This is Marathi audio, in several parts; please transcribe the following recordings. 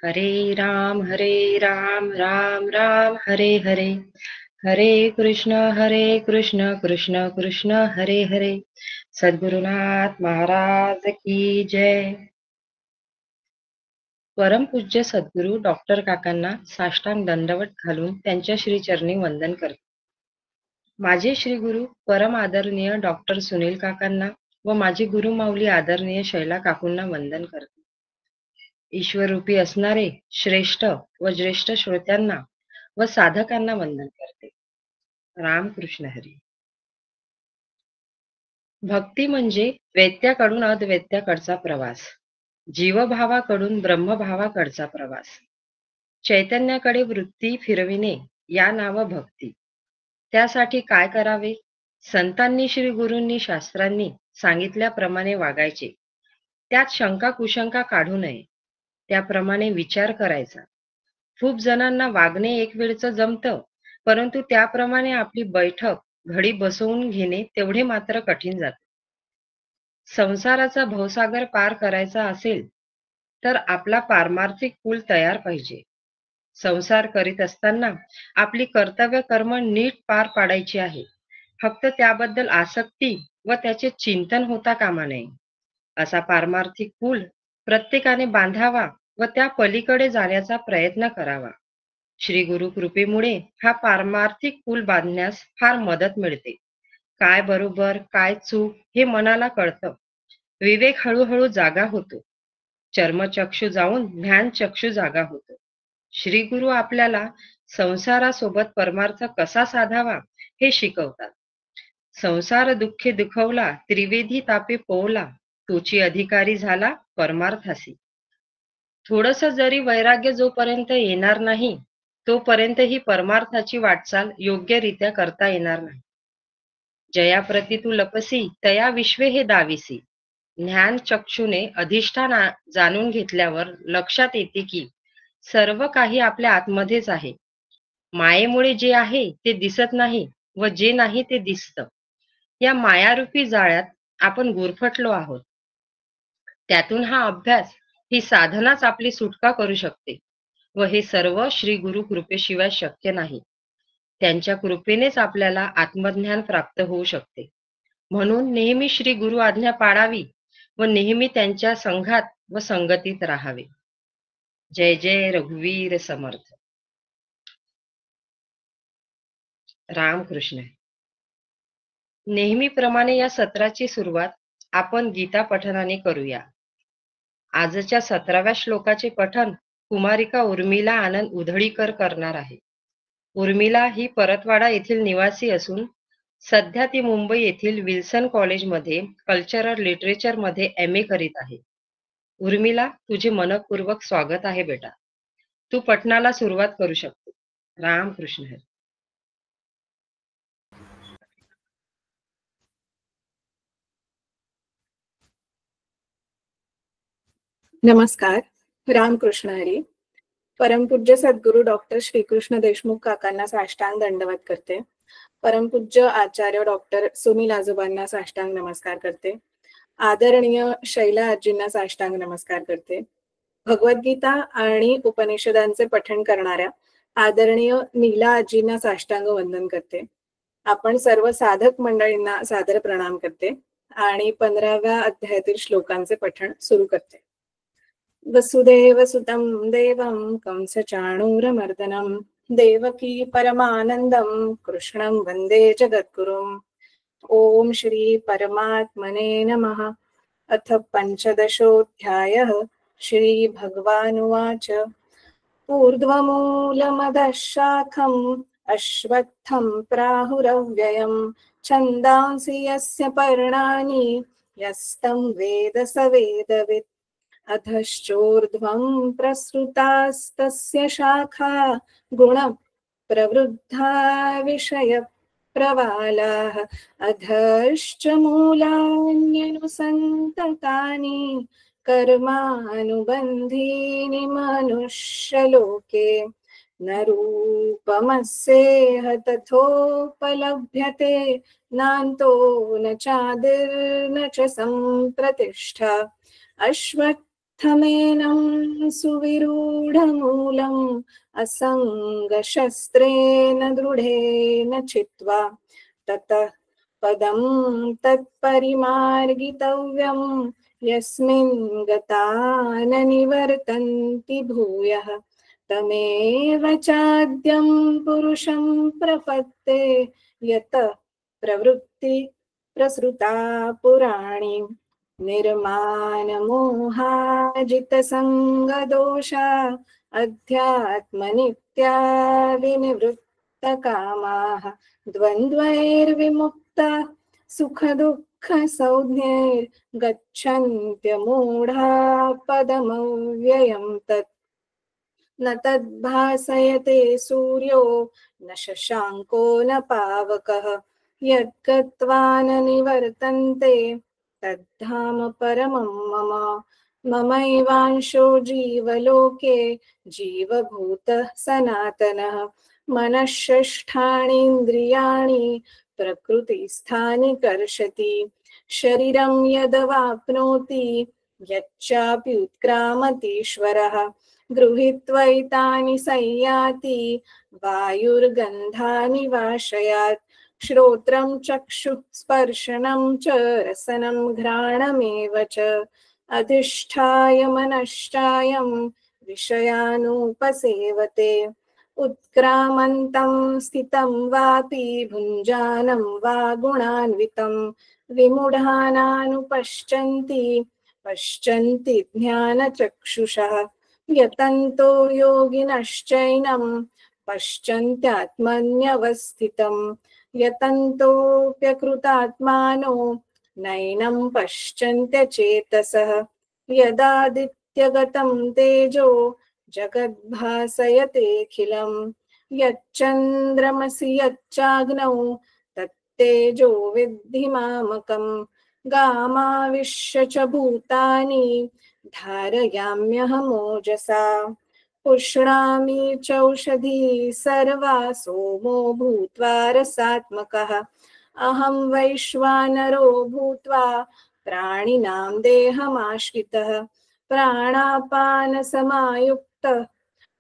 हरे राम राम राम हरे हरे, हरे कृष्ण कृष्ण कृष्ण हरे हरे. सद्गुरुनाथ महाराज की जय. परमपूज्य सद्गुरू डॉक्टर काकांना साष्टांग दंडवत घालून त्यांच्या श्रीचरणी वंदन करते. माझे श्री गुरु परम आदरणीय डॉक्टर सुनील काकांना व माझी गुरुमाऊली आदरणीय शैला काकूंना वंदन करते. ईश्वररूपी असणारे श्रेष्ठ व ज्येष्ठ श्रोत्यांना व साधकांना वंदन करते. रामकृष्ण हरी. भक्ती म्हणजे वेत्याकडून अद्वैत्याकडचा प्रवास, जीवभावाकडून ब्रह्मभावाकडचा प्रवास. चैतन्याकडे वृत्ती फिरविणे या नाव भक्ती. त्यासाठी काय करावे? संतांनी श्री गुरूंनी शास्त्रांनी सांगितल्याप्रमाणे वागायचे. त्यात शंका कुशंका काढू नये. त्याप्रमाणे विचार करायचा. खूप जणांना वागणे एक वेळचं जमतं, परंतु त्याप्रमाणे आपली बैठक घडी बसवून घेणे तेवढे मात्र कठीण जाते. संसाराचा भवसागर पार करायचा असेल तर आपला पारमार्थिक पूल तयार पाहिजे. संसार करीत असताना आपली कर्तव्य कर्म नीट पार पाडायची आहे. फक्त त्याबद्दल आसक्ती व त्याचे चिंतन होता कामा नये. असा पारमार्थिक पूल प्रत्येकाने बांधावा व त्या पलीकडे जाण्याचा प्रयत्न करावा. श्री गुरु कृपेमुळे हा पारमार्थिक पूल बांधण्यास फार मदत मिळते. काय बरोबर काय चूक हे मनाला कळतं. विवेक हळूहळू जागा होतो. चर्मचक्षु जाऊन ज्ञान चक्षु जागा होतो. श्री गुरु आपल्याला संसारासोबत परमार्थ कसा साधावा हे शिकवतात. संसार दुःखे दुखवला त्रिवेदी तापे पोवला, तोची अधिकारी झाला परमार्थासी. थोडस जरी वैराग्य जोपर्यंत येणार नाही तोपर्यंत ही परमार्थाची वाटचाल योग्यरित्या करता येणार नाही. जयाप्रती तू लपसी तया विश्वे हे दाविसी. ज्ञान चक्षुने अधिष्ठान जाणून घेतल्यावर लक्षात येते की सर्व काही आपल्या आतमध्येच आहे. मायेमुळे जे आहे ते दिसत नाही व जे नाही ते दिसतं. या मायारूपी जाळ्यात आपण गुरफटलो आहोत. त्यातून हा अभ्यास ही साधनाच आपली सुटका करू शकते व हे सर्व श्री गुरु कृपेशिवाय शक्य नाही. त्यांच्या कृपेनेच आपल्याला आत्मज्ञान प्राप्त होऊ शकते. म्हणून नेहमी श्री गुरु आज्ञा पाळावी व नेहमी त्यांच्या संघात व संगतीत राहावे. जय जय रघुवीर समर्थ. रामकृष्ण. नेहमीप्रमाणे या सत्राची सुरुवात आपण गीता पठनाने करूया. आजच्या 17व्या श्लोकाचे पठन कुमारिका उर्मिला आनंद उधळीकर करणार आहे. उर्मिला ही परतवाडा येथील निवासी असून सध्या ती मुंबई येथील विल्सन कॉलेजमध्ये कल्चरल लिटरेचर मध्ये MA करीत आहे. उर्मिला, तुझे मनपूर्वक स्वागत आहे बेटा. तू पठणाला सुरुवात करू शकते. रामकृष्ण हरी. नमस्कार. रामकृष्ण हरी. परमपूज्य सद्गुरू डॉक्टर श्रीकृष्ण देशमुख काकांना साष्टांग दंडवत करते. परमपूज्य आचार्य डॉक्टर सुनील आजोबांना साष्टांग नमस्कार करते. आदरणीय शैला आजींना साष्टांग नमस्कार करते. भगवद्गीता आणि उपनिषदांचे पठण करणाऱ्या आदरणीय नीला आजींना साष्टांग वंदन करते. आपण सर्व साधक मंडळींना सादर प्रणाम करते आणि 15व्या अध्यायातील श्लोकांचे पठण सुरू करते. वसुदेव सुतं देवं कंसचाणूरमर्दनं देवकी परमानंदं कृष्णं वंदे जगद्गुरुम्. ओम श्री परमात्मने नमः. अथ 15ोऽध्यायः. श्री भगवानुवाच ऊर्ध्वमूलमधः शाखम् अश्वत्थं प्राहुरव्ययम् छन्दांसि यस्य पर्णानि यस्तं वेद स वेदवित्. अधश्चोर्ध्वं प्रसृतास्तस्य शाखा गुणप्रवृद्धा विषयप्रवालाः. अधश्च मूलान्यनुसन्ततानि कर्मानुबन्धीनि मनुष्यलोके. न रूपमस्येह तथोपलभ्यते नान्तो न चादिर्न च सम्प्रतिष्ठा. अश्वत्थं स्थमेनं सुविरूढमूलम् असङ्गशस्त्रेण दृढेन चित्वा ततः पदं तत्परिमार्गितव्यं यस्मिन् गता न निवर्तन्ति भूयः तमेव चाद्यं पुरुषं प्रपत्ते यत प्रवृत्ति प्रसृता पुराणी निर्मानमोहाजितसङ्गदोषा अध्यात्मनित्या विनिवृत्तकामाः द्वन्द्वैर्विमुक्ता सुखदुःखसंज्ञैर्गच्छन्त्यमूढा पदमव्ययं तत् न तद्भासयते सूर्यो न शशाङ्को न पावकः यद्गत्वा न निवर्तन्ते तद्धाम परमं मम ममैवांशो जीवलोके जीवभूतः सनातनः मनःषष्ठानीन्द्रियाणि प्रकृतिस्थानि कर्षति शरीरं यदवाप्नोति यच्चापि उत्क्रामतीश्वरः गृहीत्वैतानि संयाति वायुर्गन्धानि वाशयात् श्रोत्रं चक्षुः स्पर्शनं च रसनं घ्राणमेव च अधिष्ठाय मनश्चायं विषयानुपसेवते उत्क्रामन्तं स्थितं वापि भुञ्जानं वा गुणान्वितं विमूढानानुपश्यन्ति पश्यन्ति ज्ञानचक्षुषः यतन्तो योगिनश्चैनं पश्यन्त्यात्मन्यवस्थितं यतन्तोऽप्यकृतात्मानो नैनं पश्यन्त्यचेतसः यदादित्यगतं तेजो जगद्भासयतेऽखिलं यच्चन्द्रमसि यच्चाग्नौ तत्तेजो विद्धि मामकम् गामाविश्य च भूतानि धारयाम्यहमोजसा पुष्णामि चौषधी सर्वा सोमो भूत्वा रसात्मकः अहं वैश्वानरो भूत्वा प्राणिनां देहमाश्रितः प्राणापानसमायुक्तः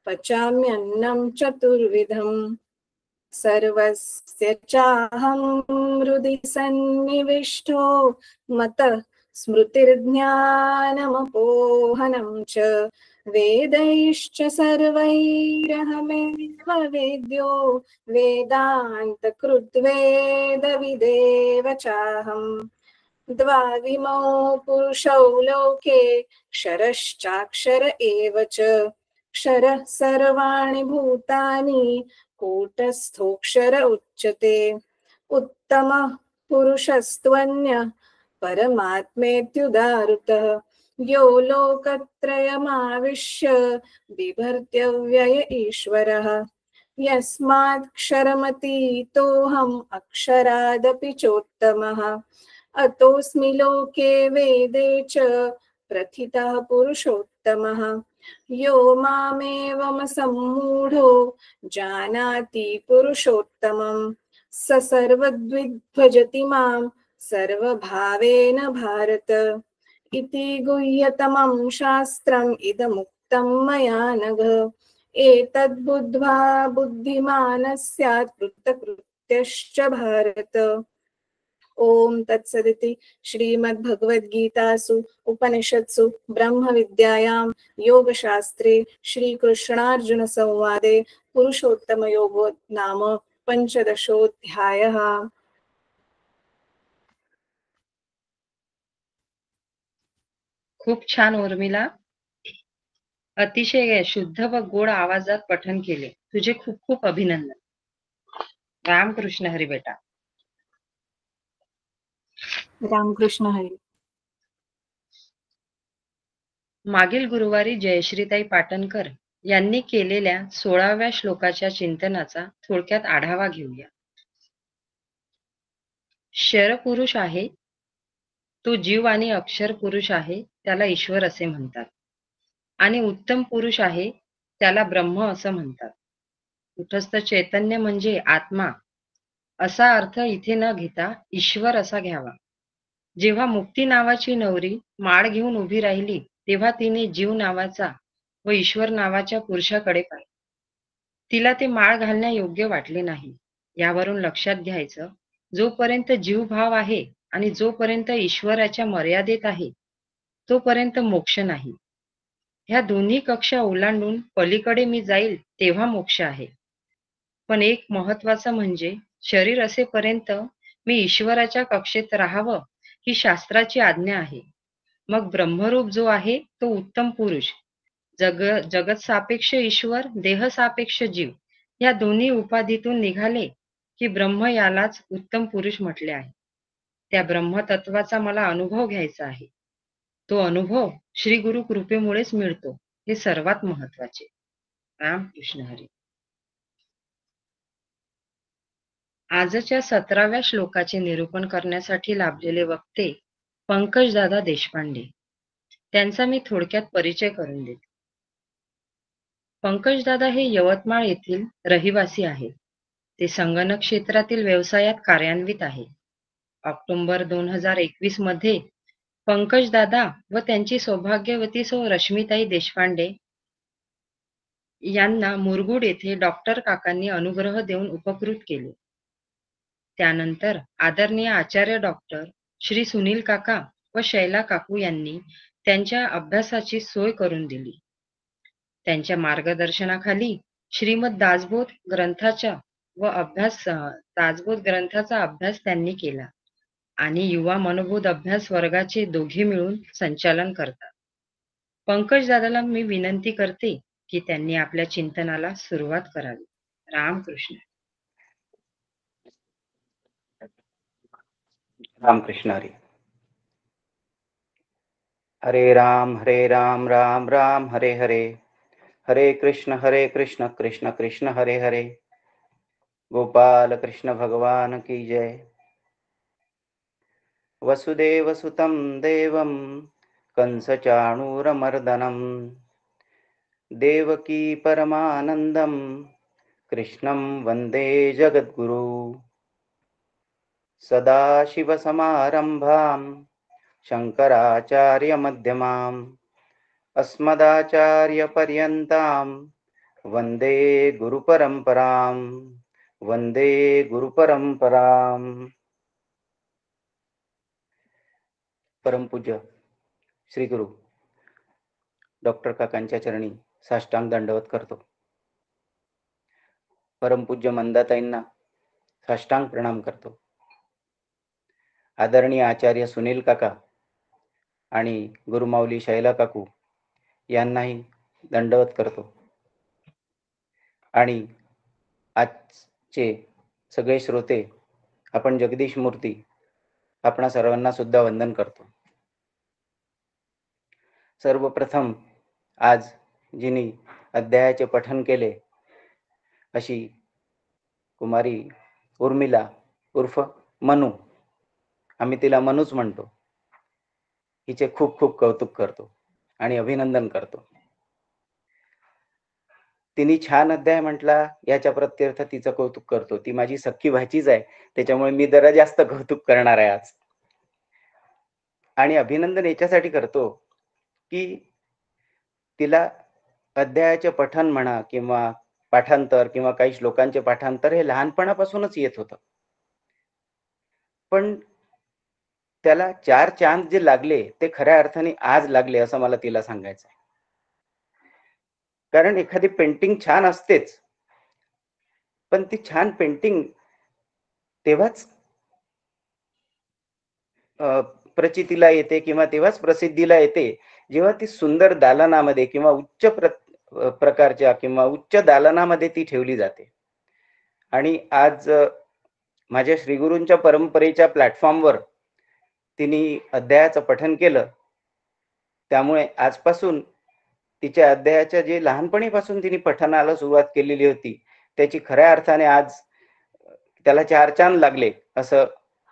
पचाम्यन्नं चतुर्विधम् सर्वस्य चाहं हृदि सन्निविष्टो मतः स्मृतिर्ज्ञानमपोहनं च वेदैश्च सर्वैरहमेव वेद्यो वेदान्तकृद्वेदविदेव चाहम् द्वाविमौ पुरुषौ लोके क्षरश्चाक्षर एव च क्षरः सर्वाणि भूतानि कूटस्थोऽक्षर उच्यते उत्तमः पुरुषस्त्वन्यः परमात्मेत्युदाहृतः यो लोकत्रयमाविश्य बिभर्त्यव्यय ईश्वरः यस्मात्क्षरमतीतोऽहम् अक्षरादपि चोत्तमः अतोऽस्मि लोके वेदे च प्रथितः पुरुषोत्तमः यो मामेवमसम्मूढो जानाति पुरुषोत्तमं स सर्वद्विद्भजति मां सर्वभावेन भारत इति गुह्यतमं शास्त्रम् इदमुक्तं मया नघ एतद्बुद्ध्वा बुद्धिमानः स्यात् कृतकृत्यश्च भारत ओम तत्सदिति श्रीमद्भगवद्गीतासु उपनिषत्सु ब्रह्मविद्यायां योगशास्त्रे श्रीकृष्णार्जुनसंवादे पुरुषोत्तमयोगो नाम पंचदशोऽध्यायः। खूप छान उर्मिला, अतिशय शुद्ध व गोड आवाजात पठन केले. तुझे खूप खूप अभिनंदन. रामकृष्ण हरी बेटा. रामकृष्ण हरी. मागील गुरुवारी जयश्रीताई पाटणकर यांनी केलेल्या 16व्या श्लोकाच्या चिंतनाचा थोडक्यात आढावा घेऊया. शर पुरुष आहे तो जीव आणि अक्षर पुरुष आहे त्याला ईश्वर असे म्हणतात आणि उत्तम पुरुष आहे त्याला ब्रह्म असं म्हणतात. कुटस्थ चैतन्य म्हणजे आत्मा असा अर्थ इथे न घेता ईश्वर असा घ्यावा. जेव्हा मुक्ती नावाची नवरी माळ घेऊन उभी राहिली तेव्हा तिने जीव नावाचा व ईश्वर नावाच्या पुरुषाकडे पाहिले. तिला ते माळ घालण्यायोग्य वाटले नाही. यावरून लक्षात घ्यायचं, जोपर्यंत जीवभाव आहे आणि जोपर्यंत ईश्वराच्या मर्यादेत आहे, तोपर्यंत मोक्ष नाही. ह्या दोन्ही कक्षा ओलांडून पलीकडे मी जाईल तेव्हा मोक्ष आहे. पण एक महत्वाचं म्हणजे शरीर असेपर्यंत मी ईश्वराच्या कक्षेत राहावं ही शास्त्राची आज्ञा आहे. मग ब्रह्मरूप जो आहे तो उत्तम पुरुष, जगत सापेक्ष ईश्वर, देह सापेक्ष जीव या दोन्ही उपाधीतून निघाले की ब्रह्म यालाच उत्तम पुरुष म्हटले आहे. त्या ब्रह्मतत्वाचा मला अनुभव घ्यायचा आहे. तो अनुभव श्री गुरु कृपेमुळेच मिळतो, हे सर्वात महत्वाचे. रामकृष्ण हरी. आजच्या 17व्या श्लोकाचे निरूपण करण्यासाठी लाभलेले वक्ते पंकजदादा देशपांडे. त्यांचा मी थोडक्यात परिचय करून देते. पंकजदादा हे यवतमाळ येथील रहिवासी आहेत. ते संगणक क्षेत्रातील व्यवसायात कार्यान्वित आहे. ऑक्टोबर 2021 मध्ये पंकजदादा व त्यांची सौभाग्यवती सौ रश्मिताई देशपांडे यांना मुरगुड येथे डॉक्टर काकांनी अनुग्रह देऊन उपकृत केले. त्यानंतर आदरणीय आचार्य डॉक्टर श्री सुनील काका व शैला काकू यांनी त्यांच्या अभ्यासाची सोय करून दिली. त्यांच्या मार्गदर्शनाखाली श्रीमद दासबोध ग्रंथाचा अभ्यास त्यांनी केला आणि युवा मनोबोध अभ्यास वर्गाचे दोघे मिळून संचालन करतात. पंकजदादाला मी विनंती करते की त्यांनी आपल्या चिंतनाला सुरुवात करावी. रामकृष्ण. रामकृष्ण हरी. हरे राम राम राम हरे हरे, हरे कृष्ण कृष्ण कृष्ण हरे हरे. गोपाल कृष्ण भगवान की जय. वसुदेव सुतं देवं कंसचाणूरमर्दनं देवकी परमानंदं कृष्णं वंदे जगद्गुरु. सदाशिवसमारंभां शंकराचार्यमध्यमाम् अस्मदाचार्यपर्यन्तां वंदे गुरुपरंपरां. वंदे गुरुपरंपरां. परमपूज्य श्री गुरु डॉक्टर काकांच्या चरणी साष्टांग दंडवत करतो. परमपूज्य मंदाताईंना साष्टांग प्रणाम करतो. आदरणीय आचार्य सुनील काका आणि गुरुमाऊली शैला काकू यांनाही दंडवत करतो. आणि आजचे सगळे श्रोते, आपण जगदीश मूर्ती, आपणा सर्वांना सुद्धा वंदन करतो. सर्वप्रथम आज जिनी अध्यायाचे पठन केले अशी कुमारी उर्मिला उर्फ मनू, आम्ही तिला मनूच म्हणतो, हिचे खूप खूप कौतुक करतो आणि अभिनंदन करतो. तिने छान अध्याय म्हटला याच्या प्रत्यर्थ तिचं कौतुक करतो. ती माझी सख्खी भाचीच आहे, त्याच्यामुळे मी जरा जास्त कौतुक करणार आहे आज. आणि अभिनंदन याच्यासाठी करतो की तिला अध्यायाचे पठन म्हणा किंवा पाठांतर किंवा काही श्लोकांचे पाठांतर हे लहानपणापासूनच येत होतं, पण त्याला 4 चांद जे लागले ते खऱ्या अर्थाने आज लागले असं मला तिला सांगायचं आहे. कारण एखादी पेंटिंग छान असतेच, पण ती छान पेंटिंग तेव्हाच प्रचितीला येते किंवा तेव्हाच प्रसिद्धीला येते जेव्हा ती सुंदर दालनामध्ये किंवा उच्च प्रकारच्या किंवा उच्च दालनामध्ये ती ठेवली जाते. आणि आज माझ्या श्रीगुरूंच्या परंपरेच्या प्लॅटफॉर्मवर तिने अध्यायाचं पठन केलं, त्यामुळे आजपासून तिच्या अध्यायाच्या जे लहानपणीपासून तिने पठनाला सुरुवात केलेली होती त्याची खऱ्या अर्थाने आज त्याला 4 चांद लागले असं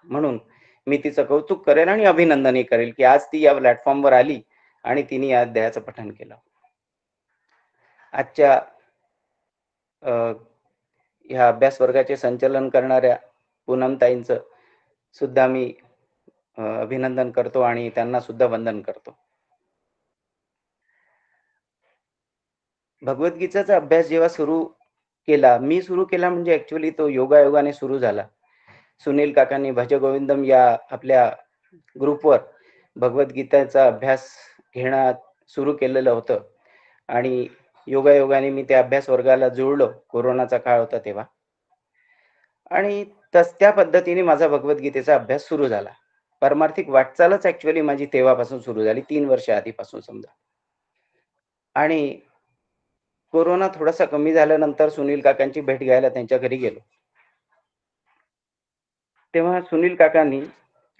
म्हणून मी तिचं कौतुक करेन आणि अभिनंदनही करेल की आज ती या प्लॅटफॉर्मवर आली आणि तिने या अध्यायाचं पठन केलं. आजच्या ह्या अभ्यास वर्गाचे संचालन करणाऱ्या पूनमताईंचं सुद्धा मी अभिनंदन करतो आणि त्यांना सुद्धा वंदन करतो. भगवद्गीतेचा अभ्यास जेव्हा सुरू केला, मी सुरू केला म्हणजे ॲक्च्युअली तो योगायोगाने सुरू झाला. सुनील काकांनी भजगोविंदम या आपल्या ग्रुपवर भगवद्गीतेचा अभ्यास घेणं सुरू केलेलं होतं आणि योगायोगाने मी त्या अभ्यास वर्गाला जुळलो. कोरोनाचा काळ होता तेव्हा. आणि त्या पद्धतीने माझा भगवद्गीतेचा अभ्यास सुरू झाला. पारमार्थिक वाटचालच ॲक्च्युअली माझी तेव्हापासून सुरू झाली, 3 वर्ष आधीपासून समजा. आणि कोरोना थोडासा कमी झाल्यानंतर सुनील काकांची भेट घ्यायला त्यांच्या घरी गेलो. तेव्हा सुनील काकांनी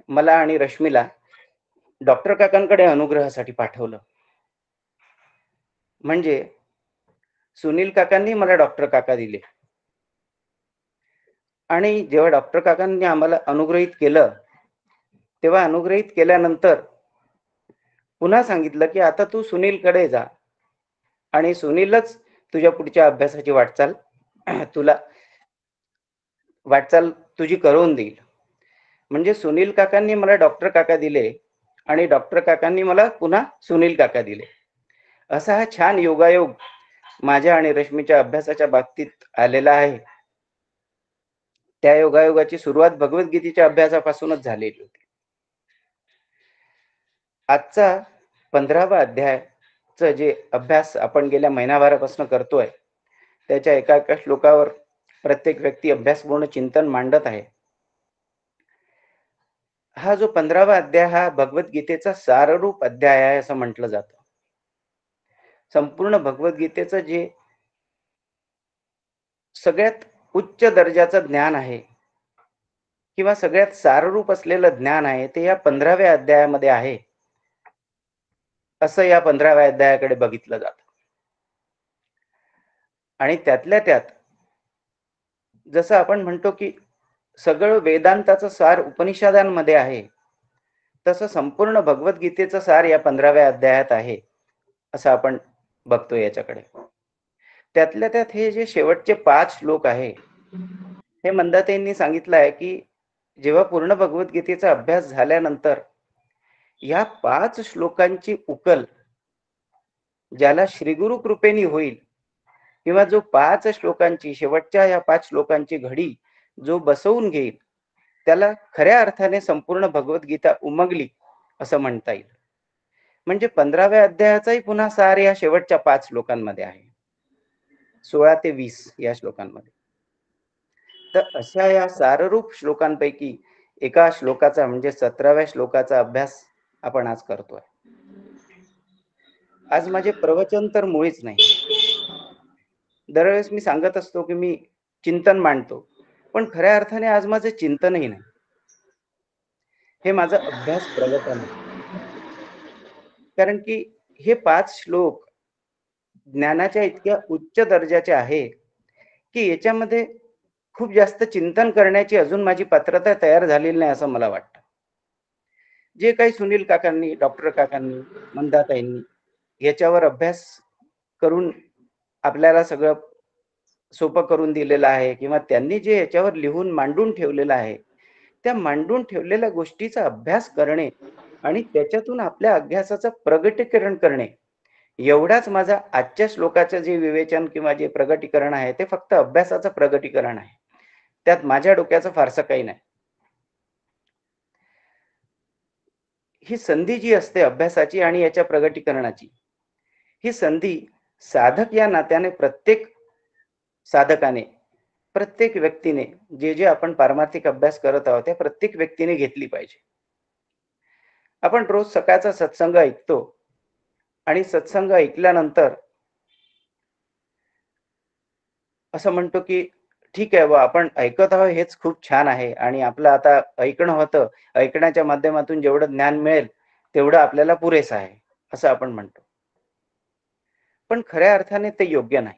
मला आणि रश्मीला डॉक्टर काकांकडे अनुग्रहासाठी पाठवलं. म्हणजे सुनील काकांनी मला डॉक्टर काका दिले आणि जेव्हा डॉक्टर काकांनी आम्हाला अनुग्रहित केलं, तेव्हा अनुग्रहित केल्यानंतर पुन्हा सांगितलं की आता तू सुनीलकडे जा आणि सुनीलच तुझ्या पुढच्या अभ्यासाची वाटचाल तुझी करून देईल. म्हणजे सुनील काकांनी मला डॉक्टर काका दिले आणि डॉक्टर काकांनी मला पुन्हा सुनील काका दिले. असा हा छान योगायोग माझ्या आणि रश्मीच्या अभ्यासाच्या बाबतीत आलेला आहे. त्या योगायोगाची सुरुवात भगवद्गीतेच्या अभ्यासापासूनच झालेली होती. आजचा 15वा अध्यायचा जे अभ्यास आपण गेल्या महिनाभरापासून करतोय, त्याच्या एका एका श्लोकावर प्रत्येक व्यक्ती अभ्यासपूर्ण चिंतन मांडत आहे. हा जो 15वा अध्याय हा भगवद्गीतेचा साररूप अध्याय आहे असं म्हटलं जातं. संपूर्ण भगवद्गीतेचं जे सगळ्यात उच्च दर्जाचं ज्ञान आहे किंवा सगळ्यात साररूप असलेलं ज्ञान आहे ते या 15व्या अध्यायामध्ये आहे असं या 15व्या अध्यायाकडे बघितलं जातं. आणि त्यातल्या त्यात जसं आपण म्हणतो की सगळं वेदांताचं सार उपनिषदांमध्ये आहे, तसं संपूर्ण भगवद्गीतेचं सार या 15व्या अध्यायात आहे असं आपण बघतो याच्याकडे. त्यातल्या त्यात हे जे शेवटचे 5 श्लोक आहे, हे मंदाताईंनी सांगितलं आहे की जेव्हा पूर्ण भगवद्गीतेचा अभ्यास झाल्यानंतर या 5 श्लोकांची उकल ज्याला श्रीगुरु कृपेने होईल किंवा जो 5 श्लोकांची शेवटच्या या 5 श्लोकांची घडी जो बसवून घेईल, त्याला खऱ्या अर्थाने संपूर्ण भगवद्गीता उमगली असं म्हणता येईल. म्हणजे 15व्या अध्यायाचाही पुन्हा सार या शेवटच्या 5 श्लोकांमध्ये आहे, 16 ते 20 या श्लोकांमध्ये. तर अशा या साररूप श्लोकांपैकी एका श्लोकाचा म्हणजे 17व्या श्लोकाचा अभ्यास आपण आज करतोय. आज माझे प्रवचन तर मुळीच नाही. दरवेळेस मी सांगत असतो की मी चिंतन मांडतो, पण खऱ्या अर्थाने आज माझं चिंतनही नाही. हे माझं अभ्यास प्रवचन आहे. कारण की हे 5 श्लोक ज्ञानाच्या इतक्या उच्च दर्जाचे आहे की याच्यामध्ये खूप जास्त चिंतन करण्याची अजून माझी पात्रता तयार झालेली नाही असं मला वाटतं. जे काही सुनील काकांनी, डॉक्टर काकांनी, मंदाताईंनी याच्यावर अभ्यास करून आपल्याला सगळं सोपं करून दिलेलं आहे किंवा त्यांनी जे याच्यावर लिहून मांडून ठेवलेलं आहे, त्या मांडून ठेवलेल्या गोष्टीचा अभ्यास करणे आणि त्याच्यातून आपल्या अभ्यासाचं प्रगटीकरण करणे, एवढाच माझा आजच्या श्लोकाचं जे विवेचन किंवा जे प्रगटीकरण आहे ते फक्त अभ्यासाचं प्रगटीकरण आहे. त्यात माझ्या डोक्याचं फारसं काही नाही. ही संधी जी असते अभ्यासाची आणि याच्या प्रगटीकरणाची, ही संधी साधक या नात्याने प्रत्येक साधकाने, प्रत्येक व्यक्तीने जे आपण पारमार्थिक अभ्यास करत आहोत त्या प्रत्येक व्यक्तीने घेतली पाहिजे. आपण रोज सकाळचा सत्संग ऐकतो आणि सत्संग ऐकल्यानंतर असं म्हणतो की ठीक आहे बा, आपण ऐकत आहोत हेच खूप छान आहे आणि आपलं आता ऐकणं होतं, ऐकण्याच्या माध्यमातून जेवढं ज्ञान मिळेल तेवढं आपल्याला पुरेसं आहे असं आपण म्हणतो. पण खऱ्या अर्थाने ते योग्य नाही.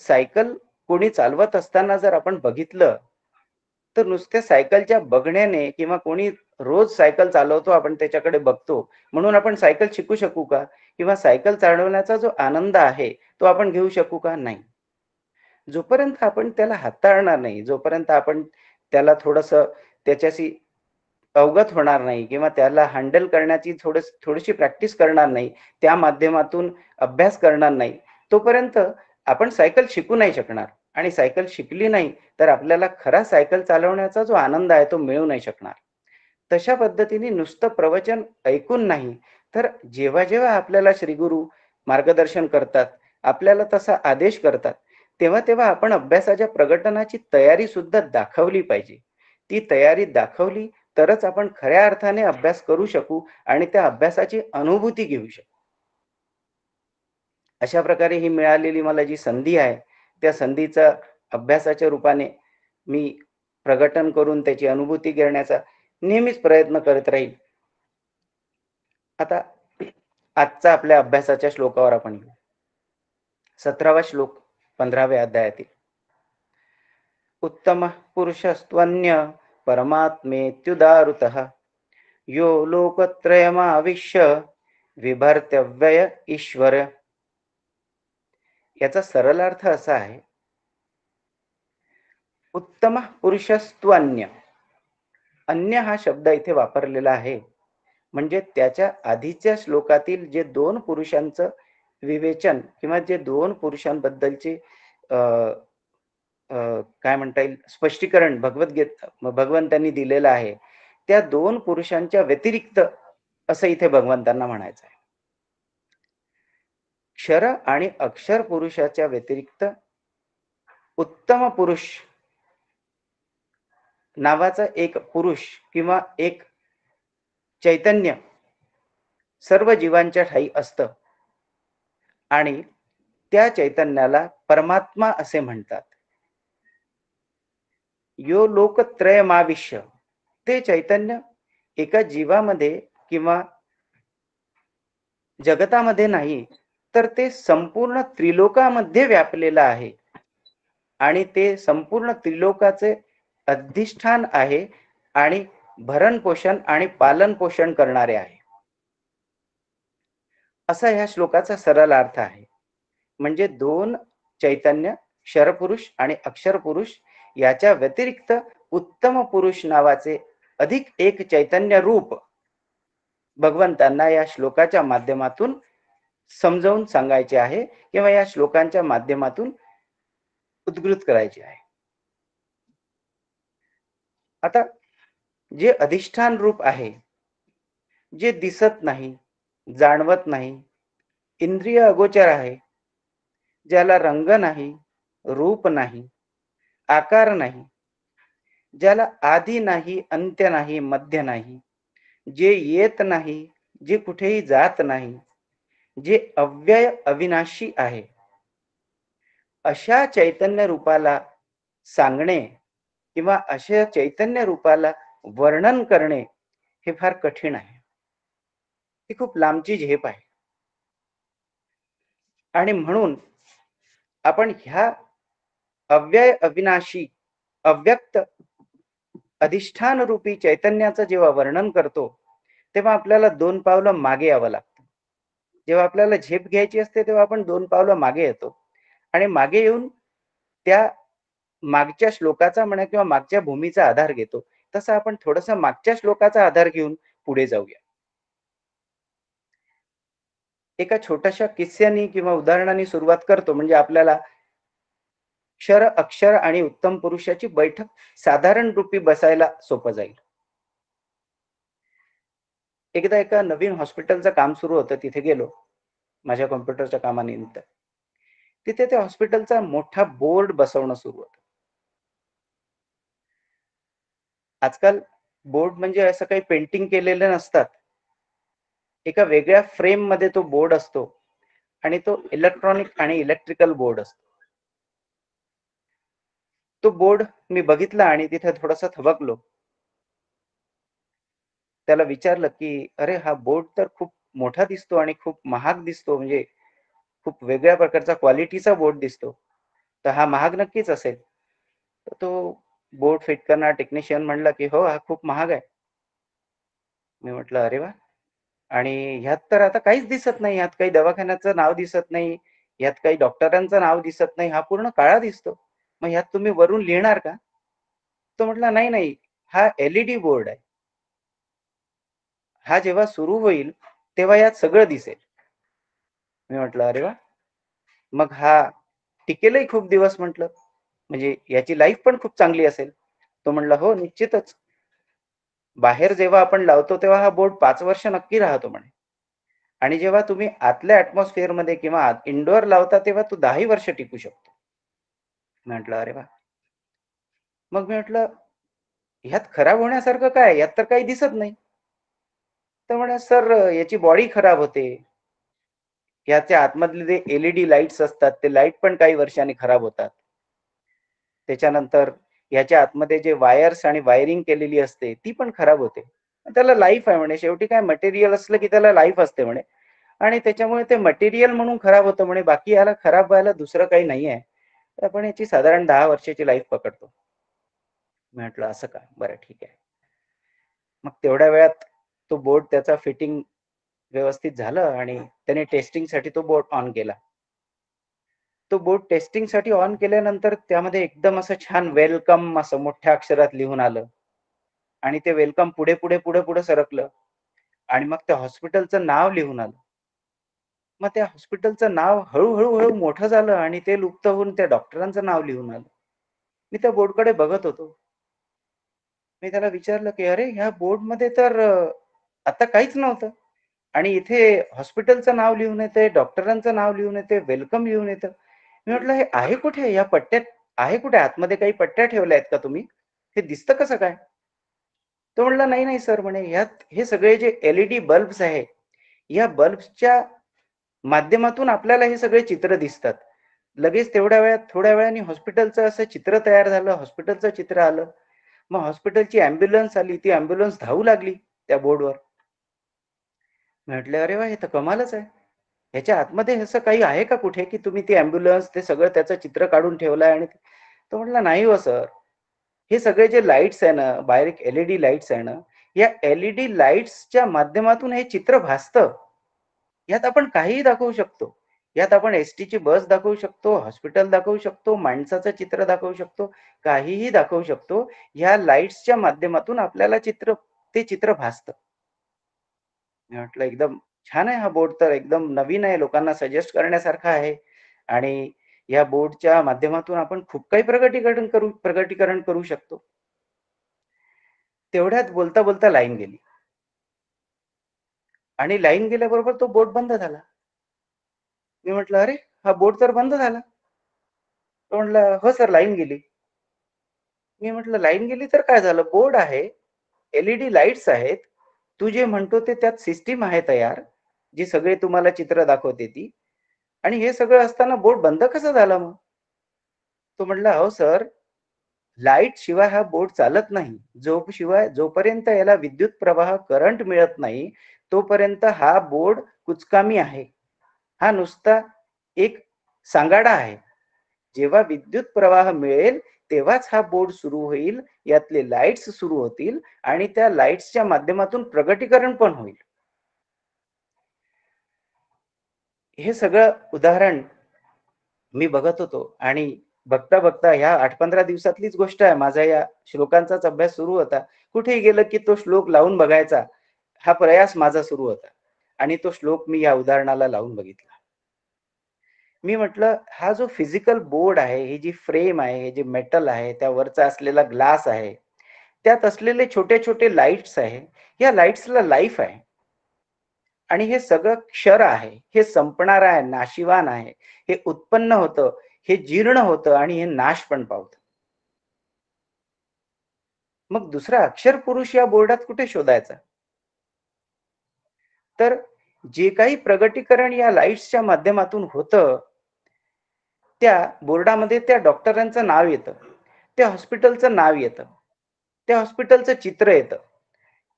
सायकल कोणी चालवत असताना जर आपण बघितलं तर नुसत्या सायकलच्या बघण्याने किंवा कोणी रोज सायकल चालवतो आपण त्याच्याकडे बघतो म्हणून आपण सायकल शिकू शकू का? किंवा सायकल चालवण्याचा जो आनंद आहे तो आपण घेऊ शकू का? नाही. जोपर्यंत आपण त्याला हाताळणार नाही, जोपर्यंत आपण त्याला थोडंसं त्याच्याशी अवगत होणार नाही किंवा त्याला हँडल करण्याची थोडीशी प्रॅक्टिस करणार नाही, त्या माध्यमातून अभ्यास करणार नाही, तोपर्यंत आपण सायकल शिकू नाही शकणार. आणि सायकल शिकली नाही तर आपल्याला खरा सायकल चालवण्याचा जो आनंद आहे तो मिळू नाही शकणार. तशा पद्धतीने नुसतं प्रवचन ऐकून नाही, तर जेव्हा जेव्हा आपल्याला श्रीगुरु मार्गदर्शन करतात, आपल्याला तसा आदेश करतात, तेव्हा तेव्हा आपण अभ्यासाच्या प्रगटनाची तयारी सुद्धा दाखवली पाहिजे. ती तयारी दाखवली तरच आपण खऱ्या अर्थाने अभ्यास करू शकू आणि त्या अभ्यासाची अनुभूती घेऊ शकू. अशा प्रकारे ही मिळालेली मला जी संधी आहे, त्या संधीचा अभ्यासाच्या रूपाने मी प्रगटन करून त्याची अनुभूती घेण्याचा नेहमीच प्रयत्न करत राहील. आता आजचा आपल्या अभ्यासाच्या श्लोकावर आपण येऊ. 17वा श्लोक 15व्या अध्यायातील. उत्तम पुरुषस्त्वन्य परमात्मेत्युदारुतः यो लोकत्रयमाविश्य विभर्त्यव्यय ईश्वर. याचा सरळ अर्थ असा आहे, उत्तम पुरुषस्त्वन्य. अन्य हा शब्द इथे वापरलेला आहे, म्हणजे त्याच्या आधीच्या श्लोकातील जे दोन पुरुषांचं विवेचन किंवा जे दोन पुरुषांबद्दलचे काय म्हणता येईल स्पष्टीकरण भगवंतांनी दिलेलं आहे, त्या दोन पुरुषांच्या व्यतिरिक्त असं इथे भगवंतांना म्हणायचं आहे. क्षर आणि अक्षर पुरुषाच्या व्यतिरिक्त उत्तम पुरुष नावाचा एक पुरुष किंवा एक चैतन्य सर्व जीवांच्या ठायी असतं आणि त्या चैतन्याला परमात्मा असे म्हणतात. यो लोकत्रयमाविश्य, ते चैतन्य एका जीवामध्ये किंवा जगतामध्ये नाही, तर ते संपूर्ण त्रिलोकामध्ये व्यापलेलं आहे आणि ते संपूर्ण त्रिलोकाचे अधिष्ठान आहे आणि भरण पोषण आणि पालन पोषण करणारे आहे, असा ह्या श्लोकाचा सरळ अर्थ आहे. म्हणजे दोन चैतन्य क्षरपुरुष आणि अक्षर पुरुष याच्या व्यतिरिक्त उत्तम पुरुष नावाचे अधिक एक चैतन्य रूप भगवंतांना या श्लोकाच्या माध्यमातून समजावून सांगायचे आहे किंवा या श्लोकांच्या माध्यमातून उद्गृत करायचे आहे. आता जे अधिष्ठान रूप आहे, जे दिसत नाही, जाणवत नाही, इंद्रिय अगोचर आहे, ज्याला रंग नाही, रूप नाही, आकार नाही, ज्याला आदी नाही, अंत्य नाही, मध्य नाही, जे येत नाही, जे कुठेही जात नाही, जे अव्यय अविनाशी आहे, अशा चैतन्य रूपाला सांगणे किंवा अशा चैतन्य रूपाला वर्णन करणे हे फार कठीण आहे. ही खूप लांबची झेप आहे. आणि म्हणून आपण ह्या अव्यय अविनाशी अव्यक्त अधिष्ठान रूपी चैतन्याचं जेव्हा वर्णन करतो, तेव्हा आपल्याला 2 पावलं मागे यावं लागतं. जेव्हा आपल्याला झेप घ्यायची असते तेव्हा आपण 2 पावलं मागे येतो आणि मागे येऊन त्या मागच्या श्लोकाचा म्हणा किंवा मागच्या भूमीचा आधार घेतो. तसं आपण थोडस मागच्या श्लोकाचा आधार घेऊन पुढे जाऊया. एका छोट्याशा किस्स्यानी किंवा उदाहरणाने सुरुवात करतो, म्हणजे आपल्याला क्षर अक्षर आणि उत्तम पुरुषाची बैठक साधारण रूपी बसायला सोपं जाईल. एकदा एका नवीन हॉस्पिटलचं काम सुरू होतं, तिथे गेलो माझ्या कॉम्प्युटरच्या कामानिमित्त. तिथे त्या हॉस्पिटलचा मोठा बोर्ड बसवणं सुरू होतं. आजकाल बोर्ड म्हणजे असं काही पेंटिंग केलेले नसतात. एका वेगळ्या फ्रेम मध्ये तो बोर्ड असतो आणि तो इलेक्ट्रॉनिक आणि इलेक्ट्रिकल बोर्ड असतो. तो बोर्ड मी बघितला आणि तिथे थोडासा थबकलो. त्याला विचारलं की अरे हा बोर्ड तर खूप मोठा दिसतो आणि खूप महाग दिसतो, म्हणजे खूप वेगळ्या प्रकारचा क्वालिटीचा बोर्ड दिसतो, तर हा महाग नक्कीच असेल. तर तो बोर्ड फिट करणारा टेक्निशियन म्हणला की हो हा खूप महाग आहे. मी म्हटलं अरे वा, आणि ह्यात तर आता काहीच दिसत नाही, ह्यात काही दवाखान्याचं नाव दिसत नाही, ह्यात काही डॉक्टरांचं नाव दिसत नाही, हा पूर्ण काळा दिसतो, मग ह्यात तुम्ही वरून लिहिणार का? तो म्हटला नाही नाही, हा LED बोर्ड आहे. हा जेव्हा सुरू होईल तेव्हा यात सगळं दिसेल. मी म्हटलं अरे वा, मग हा टिकेलही खूप दिवस म्हटलं, म्हणजे याची लाईफ पण खूप चांगली असेल. तो म्हणला हो निश्चितच. बाहेर जेव्हा आपण लावतो तेव्हा हा बोर्ड 5 वर्ष नक्की राहतो म्हणे, आणि जेव्हा तुम्ही आतल्या ऍटमॉस्फिअर मध्ये किंवा इंडोअर लावता तेव्हा तो 10 वर्ष टिकू शकतो. म्हटलं अरे वा. मग मी म्हटलं ह्यात खराब होण्यासारखं काय, यात तर काही दिसत नाही. तर म्हणे सर याची बॉडी खराब होते, याच्या आतमधले जे एलईडी लाईट्स असतात ते लाईट पण काही वर्षांनी खराब होतात. त्याच्यानंतर याच्या आतमध्ये जे वायर्स आणि वायरिंग केलेली असते ती पण खराब होते. त्याला लाईफ आहे म्हणे, शेवटी काय मटेरियल असलं की त्याला लाईफ असते म्हणे, आणि त्याच्यामुळे ते मटेरियल म्हणून खराब होतं म्हणे, बाकी याला खराब व्हायला दुसरं काही नाही आहे. तर आपण याची साधारण 10 वर्षाची लाईफ पकडतो. म्हटलं असं का, बरं ठीक आहे. मग तेवढ्या वेळात तो बोर्ड त्याचा फिटिंग व्यवस्थित झालं आणि त्याने टेस्टिंगसाठी तो बोर्ड ऑन केला. तो बोर्ड टेस्टिंगसाठी ऑन केल्यानंतर त्यामध्ये एकदम असं छान वेलकम असं मोठ्या अक्षरात लिहून आलं, आणि ते वेलकम पुढे पुढे पुढे पुढे सरकलं, आणि मग त्या हॉस्पिटलचं नाव लिहून आलं. मग त्या हॉस्पिटलचं नाव हळूहळू हळू मोठं झालं आणि ते लुप्त होऊन त्या डॉक्टरांचं नाव लिहून आलं. मी त्या बोर्डकडे बघत होतो. मी त्याला विचारलं की अरे ह्या बोर्डमध्ये तर आता काहीच नव्हतं, आणि इथे हॉस्पिटलचं नाव लिहून येते, डॉक्टरांचं नाव लिहून येते, वेलकम लिहून येतं. मी म्हटलं हे आहे कुठे, या पट्ट्यात आहे कुठे, आतमध्ये काही पट्ट्या ठेवल्या आहेत का तुम्ही, हे दिसतं कसं काय? तो म्हणला नाही नाही सर म्हणे, यात हे सगळे जे एलईडी बल्ब्स आहे, या बल्ब्सच्या माध्यमातून आपल्याला हे सगळे चित्र दिसतात. लगेच तेवढ्या वेळात थोड्या वेळाने हॉस्पिटलचं असं चित्र तयार झालं, हॉस्पिटलचं चित्र आलं. मग हॉस्पिटलची ॲम्ब्युलन्स आली, ती ॲम्ब्युलन्स धावू लागली त्या बोर्डवर. म्हटलं अरे वा, हे तर कमालच आहे. ह्याच्या आतमध्ये असं काही आहे का कुठे की तुम्ही ती ॲम्ब्युलन्स ते सगळं त्याचं चित्र काढून ठेवलंय? आणि तो म्हटला नाही हो सर, हे सगळे जे लाईट्स आहे ना, बारीक एलईडी लाईट्स आहे ना, या एलईडी लाईट्सच्या माध्यमातून हे चित्र भासतं. यात आपण काहीही दाखवू शकतो. यात आपण एसटीची बस दाखवू शकतो, हॉस्पिटल दाखवू शकतो, माणसाचं चित्र दाखवू शकतो, काहीही दाखवू शकतो. या लाईट्सच्या माध्यमातून आपल्याला ते चित्र भासतं. मी म्हटलं एकदम छान आहे हा बोर्ड, तर एकदम नवीन आहे, लोकांना सजेस्ट करण्यासारखा आहे, आणि या बोर्डच्या माध्यमातून आपण खूप काही प्रगटीकरण करू शकतो. तेवढ्यात बोलता बोलता लाईन गेली, आणि लाईन गेल्याबरोबर तो बोर्ड बंद झाला. मी म्हटलं अरे हा बोर्ड तर बंद झाला. तो म्हटला हो सर लाईन गेली. मी म्हटलं लाईन गेली तर काय झालं, बोर्ड आहे, एलईडी लाईट्स आहेत, तू जे म्हणतो ते त्यात सिस्टीम आहे तयार, जी सगळे तुम्हाला चित्र दाखवते ती, आणि हे सगळं असताना बोर्ड बंद कसं झाला मग? तो म्हटला हो सर, लाईट शिवाय हा बोर्ड चालत नाही. जोपर्यंत याला विद्युत प्रवाह करंट मिळत नाही तोपर्यंत हा बोर्ड कुचकामी आहे. हा नुसता एक सांगाडा आहे. जेव्हा विद्युत प्रवाह मिळेल तेव्हाच हा बोर्ड सुरू होईल, यातले लाईट्स सुरू होतील, आणि त्या लाईट्सच्या माध्यमातून प्रगटीकरण पण होईल. हे सगळं उदाहरण मी बघत होतो, आणि बघता बघता ह्या 8-15 दिवसातलीच गोष्ट आहे. माझा या श्लोकांचाच अभ्यास सुरू होता. कुठेही गेलं की तो श्लोक लावून बघायचा, हा प्रयास माझा सुरू होता, आणि तो श्लोक मी या उदाहरणाला लावून बघितला. मी म्हटलं हा जो फिजिकल बोर्ड आहे, ही जी फ्रेम आहे, हे जे मेटल आहे, त्यावरचा असलेला ग्लास आहे, त्यात असलेले छोटे छोटे लाईट्स आहे, या लाईट्सला लाईफ आहे, आणि हे सगळं क्षर आहे, हे संपणार आहे, नाशिवान आहे, हे उत्पन्न होतं, हे जीर्ण होतं, आणि हे नाश पण पावतं. मग दुसरा अक्षर पुरुष या बोर्डात कुठे शोधायचा? तर जे काही प्रगटीकरण या लाईट्सच्या माध्यमातून होतं, त्या बोर्डामध्ये त्या डॉक्टरांचं नाव येतं, त्या हॉस्पिटलचं नाव येतं, त्या हॉस्पिटलचं चित्र येतं.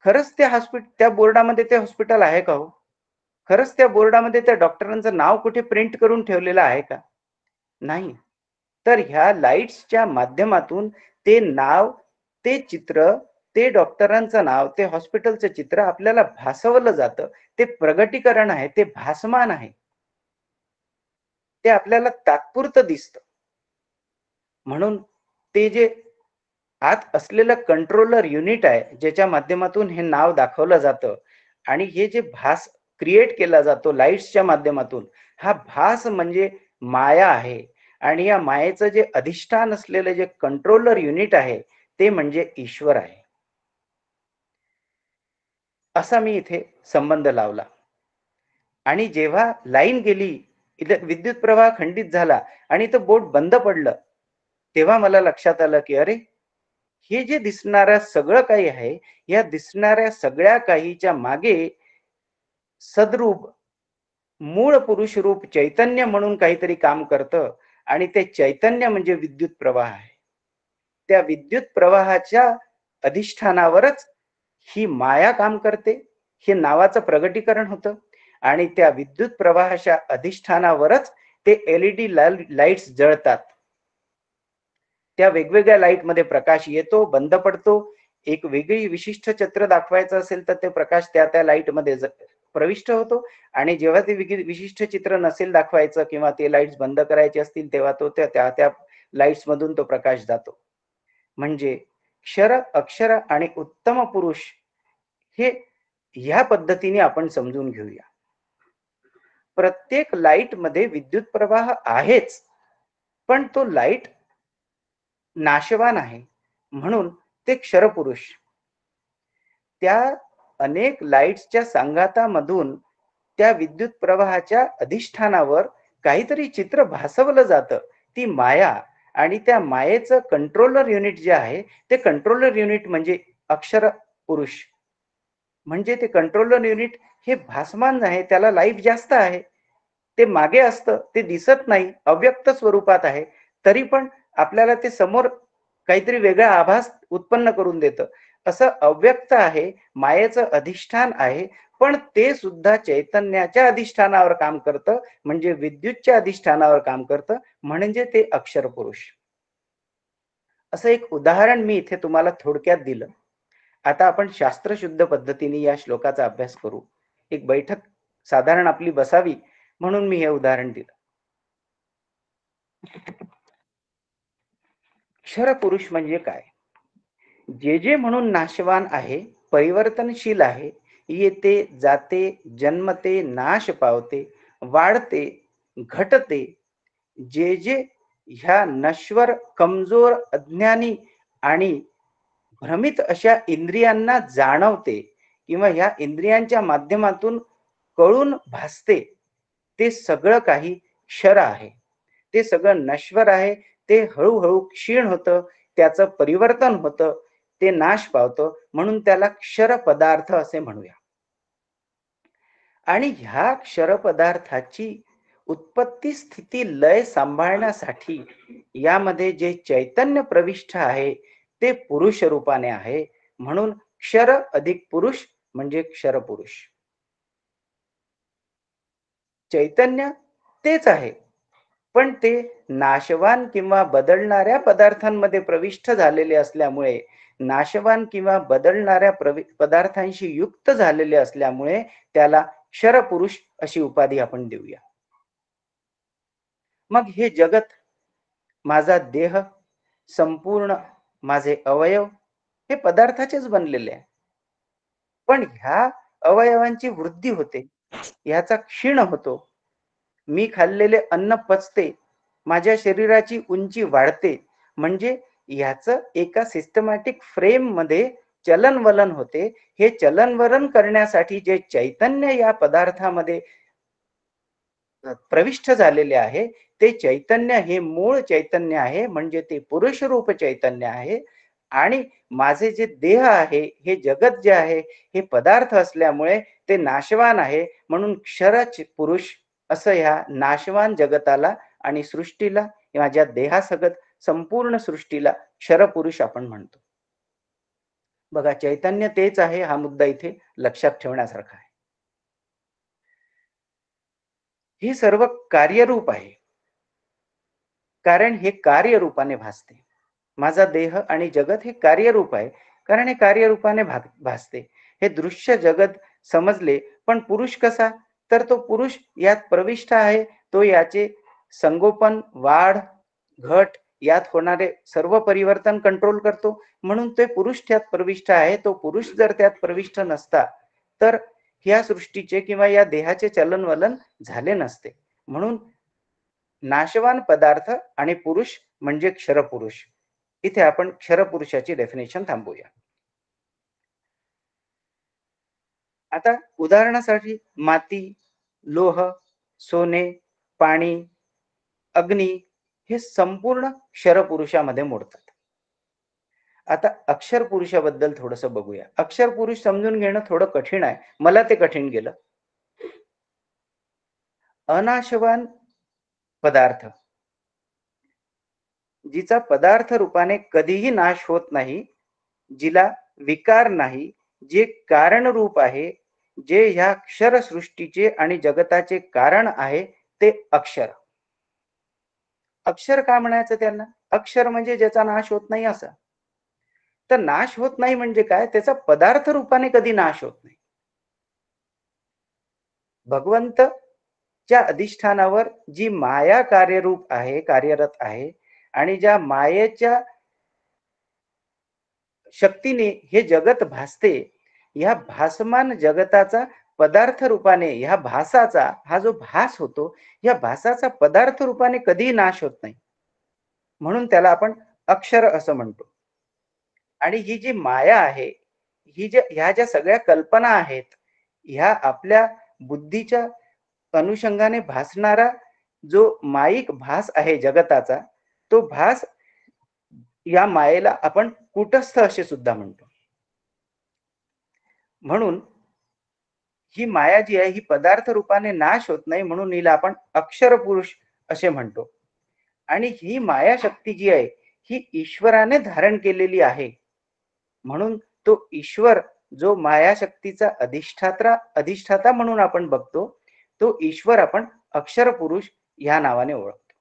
खरंच त्या बोर्डामध्ये ते हॉस्पिटल आहे का हो? खरंच त्या बोर्डामध्ये त्या डॉक्टरांचं नाव कुठे प्रिंट करून ठेवलेलं आहे का? नाही. तर ह्या लाईट्सच्या माध्यमातून ते नाव, ते चित्र, ते डॉक्टरांचं नाव, ते हॉस्पिटलचं चित्र आपल्याला भासवलं जातं. ते प्रगटीकरण आहे, ते भासमान आहे. ते आपल्याला तात्पुरतं दिसतं. म्हणून ते जे आत असलेलं कंट्रोलर युनिट आहे, ज्याच्या माध्यमातून हे नाव दाखवलं जातं, आणि हे जे भास क्रिएट केला जातो लाईट्सच्या माध्यमातून, हा भास म्हणजे माया आहे. आणि या मायेचं जे अधिष्ठान असलेलं जे कंट्रोलर युनिट आहे ते म्हणजे ईश्वर आहे. असा मी इथे संबंध लावला. आणि जेव्हा लाईन गेली, इथे विद्युत प्रवाह खंडित झाला आणि तो बोट बंद पडलं, तेव्हा मला लक्षात आलं की अरे, हे जे दिसणारं सगळं काही आहे, या दिसणाऱ्या सगळ्या काहीच्या मागे सद्रूप, मूळ पुरुष रूप चैतन्य म्हणून काहीतरी काम करतं आणि ते चैतन्य म्हणजे विद्युत प्रवाह आहे. त्या विद्युत प्रवाहाच्या अधिष्ठानावरच ही माया काम करते, हे नावाचं प्रगटीकरण होतं. आणि त्या विद्युत प्रवाहाच्या अधिष्ठानावरच ते LED लाईट्स जळतात. त्या वेगवेगळ्या लाईटमध्ये प्रकाश येतो, बंद पडतो. एक वेगळी विशिष्ट चित्र दाखवायचं असेल तर ते प्रकाश त्या लाईटमध्ये प्रविष्ट होतो. आणि जेव्हा ते विशिष्ट चित्र नसेल दाखवायचं किंवा ते लाईट्स बंद करायचे असतील तेव्हा तो त्या लाईट्स मधून तो प्रकाश जातो. म्हणजे क्षर, अक्षर आणि उत्तम पुरुष हे ह्या पद्धतीने आपण समजून घेऊया. प्रत्येक लाईट मध्ये विद्युत प्रवाह आहेच, पण तो लाईट नाशवान आहे म्हणून ते क्षरपुरुष. त्या अनेक लाईट्सच्या संघातामधून त्या विद्युत प्रवाहाच्या अधिष्ठानावर काहीतरी चित्र भासवलं जातं, ती माया. आणि त्या मायेचं कंट्रोलर युनिट जे आहे ते कंट्रोलर युनिट म्हणजे अक्षर पुरुष. म्हणजे ते कंट्रोलर युनिट हे भासमान आहे, त्याला लाईफ जास्त आहे, ते मागे असतं, ते दिसत नाही, अव्यक्त स्वरूपात आहे, तरी पण आपल्याला ते समोर काहीतरी वेगळा आभास उत्पन्न करून देतं. असं अव्यक्त आहे, मायेचं अधिष्ठान आहे, पण ते सुद्धा चैतन्याच्या अधिष्ठानावर काम करतं, म्हणजे विद्युतच्या अधिष्ठानावर काम करतं, म्हणजे ते अक्षर पुरुष. असं एक उदाहरण मी इथे तुम्हाला थोडक्यात दिलं. आता आपण शास्त्रशुद्ध पद्धतीने या श्लोकाचा अभ्यास करू. एक बैठक साधारण आपली बसावी म्हणून मी हे उदाहरण दिलं. क्षर पुरुष म्हणजे काय? जे म्हणून नाशवान आहे, परिवर्तनशील आहे, येते जाते, जन्मते, नाश पावते, वाढते, घटते, जे ह्या नश्वर, कमजोर, अज्ञानी आणि भ्रमित अशा इंद्रियांना जाणवते किंवा ह्या इंद्रियांच्या माध्यमातून कळून भासते, ते सगळं काही क्षर आहे. ते सगळं नश्वर आहे. ते हळूहळू क्षीण होतं, त्याचं परिवर्तन होतं, ते नाश पावतं, म्हणून त्याला क्षर पदार्थ असे म्हणूया. आणि ह्या क्षर पदार्थाची उत्पत्ती, स्थिती, लय सांभाळण्यासाठी यामध्ये जे चैतन्य प्रविष्ट आहे ते पुरुष रूपाने आहे, म्हणून क्षर अधिक पुरुष म्हणजे क्षर पुरुष. चैतन्य तेच आहे, पण ते नाशवान किंवा बदलणाऱ्या पदार्थांमध्ये प्रविष्ट झालेले असल्यामुळे, नाशवान किंवा बदलणाऱ्या पदार्थांशी युक्त झालेले असल्यामुळे त्याला क्षरपुरुष अशी उपाधी आपण देऊया. मग हे जगत, माझा देह, संपूर्ण माझे अवयव हे पदार्थाचेच बनलेले आहे. पण ह्या अवयवांची वृद्धी होते, ह्याचा क्षीण होतो. मी खाल्लेले अन्न पचते, माझ्या शरीराची उंची वाढते, म्हणजे ह्याचं एका सिस्टमॅटिक फ्रेम मध्ये चलनवलन होते. हे चलनवलन करण्यासाठी जे चैतन्य या पदार्थामध्ये प्रविष्ट झालेले आहे, ते चैतन्य हे मूळ चैतन्य आहे, म्हणजे ते पुरुष रूप चैतन्य आहे. आणि माझे जे देह आहे, हे जगत जे आहे, हे पदार्थ असल्यामुळे ते नाशवान आहे, म्हणून क्षरच पुरुष असं ह्या नाशवान जगताला आणि सृष्टीला, माझ्या देहासगत संपूर्ण सृष्टीला क्षरपुरुष आपण म्हणतो. बघा, चैतन्य तेच आहे, हा मुद्दा इथे लक्षात ठेवण्यासारखा आहे. हे सर्व कार्यरूप आहे, कारण हे कार्यरूपाने भासते. माझा देह आणि जगत हे कार्यरूप आहे, कारण हे कार्यरूपाने भासते. हे दृश्य जगत समजले, पण पुरुष कसा? तर तो पुरुष यात प्रविष्ट आहे, तो याचे संगोपन, वाढ, घट यात होणारे सर्व परिवर्तन कंट्रोल करतो, म्हणून ते पुरुष त्यात प्रविष्ट आहे. तो पुरुष जर त्यात प्रविष्ट नसता तर या सृष्टीचे किंवा या देहाचे चलनवलन झाले नसते. म्हणून नाशवान पदार्थ आणि पुरुष म्हणजे क्षरपुरुष. इथे आपण क्षरपुरुषाची डेफिनेशन थांबूया. आता उदाहरणासाठी माती, लोह, सोने, पाणी, अग्नी हे संपूर्ण क्षरपुरुषामध्ये मोडतात. आता अक्षर पुरुषाबद्दल थोडस बघूया. अक्षर पुरुष समजून घेणं थोडं कठीण आहे. मला ते कठीण गेलं. अनाशवान पदार्थ, जिचा पदार्थ रूपाने कधीही नाश होत नाही, जिला विकार नाही, जे कारण रूप आहे, जे ह्या क्षर सृष्टीचे आणि जगताचे कारण आहे, ते अक्षर. अक्षर का म्हणायचं त्यांना? अक्षर म्हणजे ज्याचा नाश होत नाही असं. तर नाश होत नाही म्हणजे काय? त्याचा पदार्थ रूपाने कधी नाश होत नाही. भगवंतच्या अधिष्ठानावर जी माया कार्यरूप आहे, कार्यरत आहे, आणि ज्या मायेच्या शक्तीने हे जगत भासते, या भासमान जगताचा पदार्थ रूपाने, ह्या भासाचा, हा जो भास होतो, या भासाचा पदार्थ रूपाने कधीही नाश होत नाही. म्हणून त्याला आपण अक्षर असं म्हणतो. आणि ही जी माया आहे, ह्या ज्या सगळ्या कल्पना आहेत, ह्या आपल्या बुद्धीच्या अनुषंगाने भासणारा जो माईक भास आहे जगताचा, तो भास या मायेला आपण कुटस्थ असे सुद्धा म्हणतो. म्हणून ही माया जी आहे, ही पदार्थ रूपाने नाश होत नाही, म्हणून हिला आपण अक्षर पुरुष असे म्हणतो. आणि ही माया शक्ती जी आहे, ही ईश्वराने धारण केलेली आहे. म्हणून तो ईश्वर जो माया शक्तीचा अधिष्ठाता म्हणून आपण बघतो, तो ईश्वर आपण अक्षर पुरुष या नावाने ओळखतो.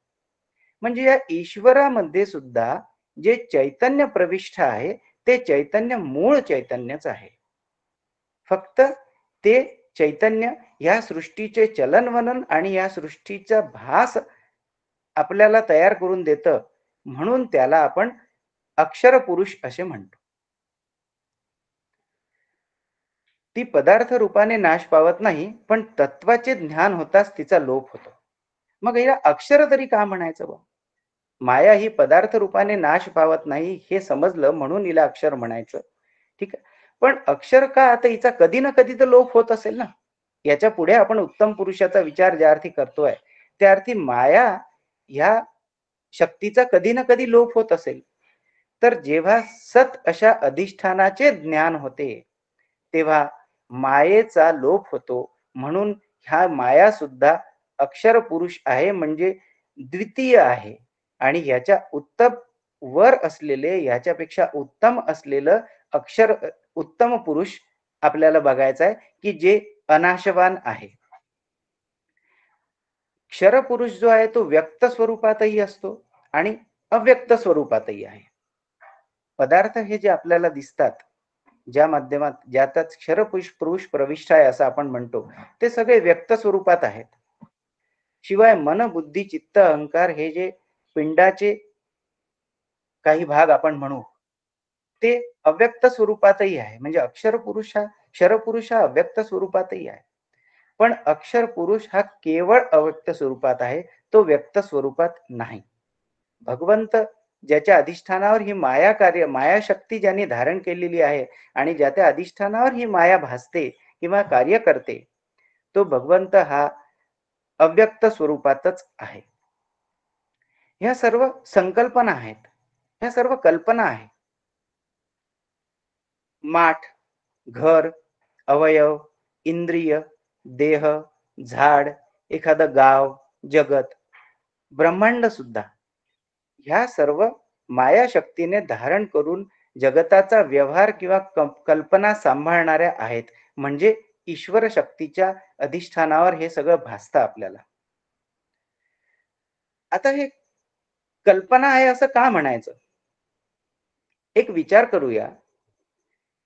म्हणजे या ईश्वरामध्ये सुद्धा जे चैतन्य प्रविष्ट आहे, ते चैतन्य मूळ चैतन्यच आहे. फक्त ते चैतन्य या सृष्टीचे चलनवलन आणि या सृष्टीचा भास आपल्याला तयार करून देतं, म्हणून त्याला आपण अक्षर पुरुष असे म्हणतो. ती पदार्थ रूपाने नाश पावत नाही, पण तत्वाचे ज्ञान होताच तिचा लोप होतो. मग हिला अक्षर तरी का म्हणायचं बा? माया ही पदार्थ रूपाने नाश पावत नाही हे समजलं, म्हणून हिला अक्षर म्हणायचं. ठीक आहे. पण अक्षर का? आता हिचा कधी ना कधी तर लोप होत असेल ना. याच्या पुढे आपण उत्तम पुरुषाचा विचार ज्या अर्थी करतोय, त्या अर्थी माया ह्या शक्तीचा कधी ना कधी लोप होत असेल. तर जेव्हा सत अशा अधिष्ठानाचे ज्ञान होते, तेव्हा मायेचा लोप होतो. म्हणून ह्या माया सुद्धा अक्षर पुरुष आहे, म्हणजे द्वितीय आहे. आणि ह्याच्या उत्तम वर असलेले, ह्याच्यापेक्षा उत्तम असलेलं अक्षर उत्तम पुरुष आपल्याला बघायचं आहे, की जे अनाशवान आहे. क्षर पुरुष जो आहे, तो व्यक्त स्वरूपातही असतो आणि अव्यक्त स्वरूपातही आहे. पदार्थ हे जे आपल्याला दिसतात, ज्या माध्यमात ज्यातच क्षर पुरुष प्रविष्ट आहे असं आपण म्हणतो, ते सगळे व्यक्त स्वरूपात आहेत. शिवाय मन, बुद्धी, चित्त, अहंकार हे जे पिंडाचे काही भाग आपण म्हणू, ते अव्यक्त स्वरूपातही आहे. म्हणजे क्षर पुरुष हा अव्यक्त स्वरूपातही आहे. पण अक्षर पुरुष हा केवळ अव्यक्त स्वरूपात आहे, तो व्यक्त स्वरूपात नाही. भगवंत ज्याच्या अधिष्ठानावर ही माया शक्ती ज्यांनी धारण केलेली आहे आणि ज्याच्या अधिष्ठानावर ही माया भासते किंवा कार्य करते, तो भगवंत हा अव्यक्त स्वरूपातच आहे. ह्या सर्व संकल्पना आहेत, ह्या सर्व कल्पना आहेत. माठ, घर, अवयव, इंद्रिय, देह, झाड, एखादं गाव, जगत, ब्रह्मांड सुद्धा, ह्या सर्व माया शक्तीने धारण करून जगताचा व्यवहार किंवा कल्पना सांभाळणाऱ्या आहेत. म्हणजे ईश्वर शक्तीच्या अधिष्ठानावर हे सगळं भासतं आपल्याला. आता हे कल्पना आहे असं का म्हणायचं? एक विचार करूया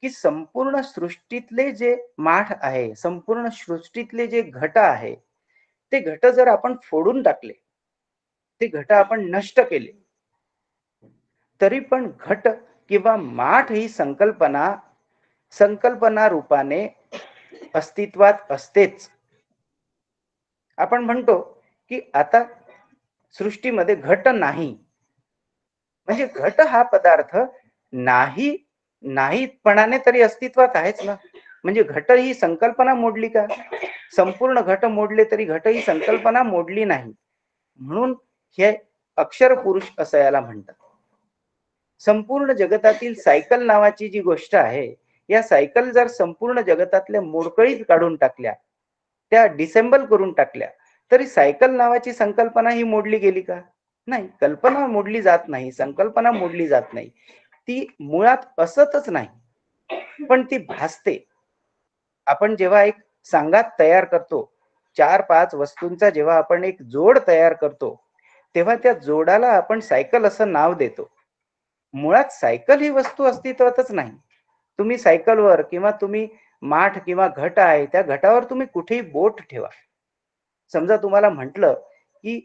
की संपूर्ण सृष्टीतले जे माठ आहे, संपूर्ण सृष्टीतले जे घट आहे, ते घट जर आपण फोडून टाकले, ते घट आपण नष्ट केले, तरी पण घट किंवा माठ ही संकल्पना रूपाने अस्तित्वात असतेच. आपण म्हणतो की आता सृष्टीमध्ये घट नाही, म्हणजे घट हा पदार्थ नाही नाहीपणाने तरी अस्तित्वात आहेच ना. म्हणजे घट ही संकल्पना मोडली का? संपूर्ण घट मोडले तरी घट ही संकल्पना मोडली नाही. म्हणून हे अक्षर पुरुष असं याला म्हणतात. संपूर्ण जगतातील सायकल नावाची जी गोष्ट आहे, या सायकल जर संपूर्ण जगतातल्या मोडकळीत काढून टाकल्या, त्या डिसेंबल करून टाकल्या, तरी सायकल नावाची संकल्पना ही मोडली गेली का? नाही. कल्पना मोडली जात नाही, संकल्पना मोडली जात नाही. ती मुळात असतच नाही, पण ती भासते. आपण जेव्हा एक सांगात तयार करतो, 4-5 वस्तूंचा जेव्हा आपण एक जोड तयार करतो, तेव्हा त्या जोडाला आपण सायकल असं नाव देतो. मुळात सायकल ही वस्तू अस्तित्वातच नाही. तुम्ही सायकलवर किंवा तुम्ही माठ किंवा घट आहे, त्या घटावर तुम्ही कुठेही बोट ठेवा. समजा तुम्हाला म्हटलं की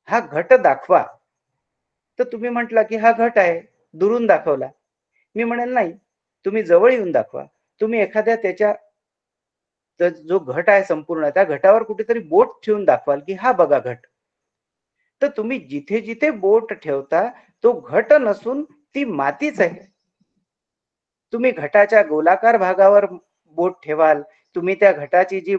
हा घट दाखवा, तर तुम्ही म्हटला की हा घट आहे, दुरून दाखवला. मी म्हणेल नाही, तुम्ही जवळ येऊन दाखवा. तुम्ही एखाद्या त्याच्या जो घट आहे संपूर्ण, त्या घटावर कुठेतरी बोट ठेवून दाखवाल की हा बघा घट. तर तुम्ही जिथे जिथे बोट ठेवता, तो घट नसून ती मातीच आहे. तुम्ही घटाच्या गोलाकार भागावर बोट ठेवाल, तुम्ही त्या घटाची जी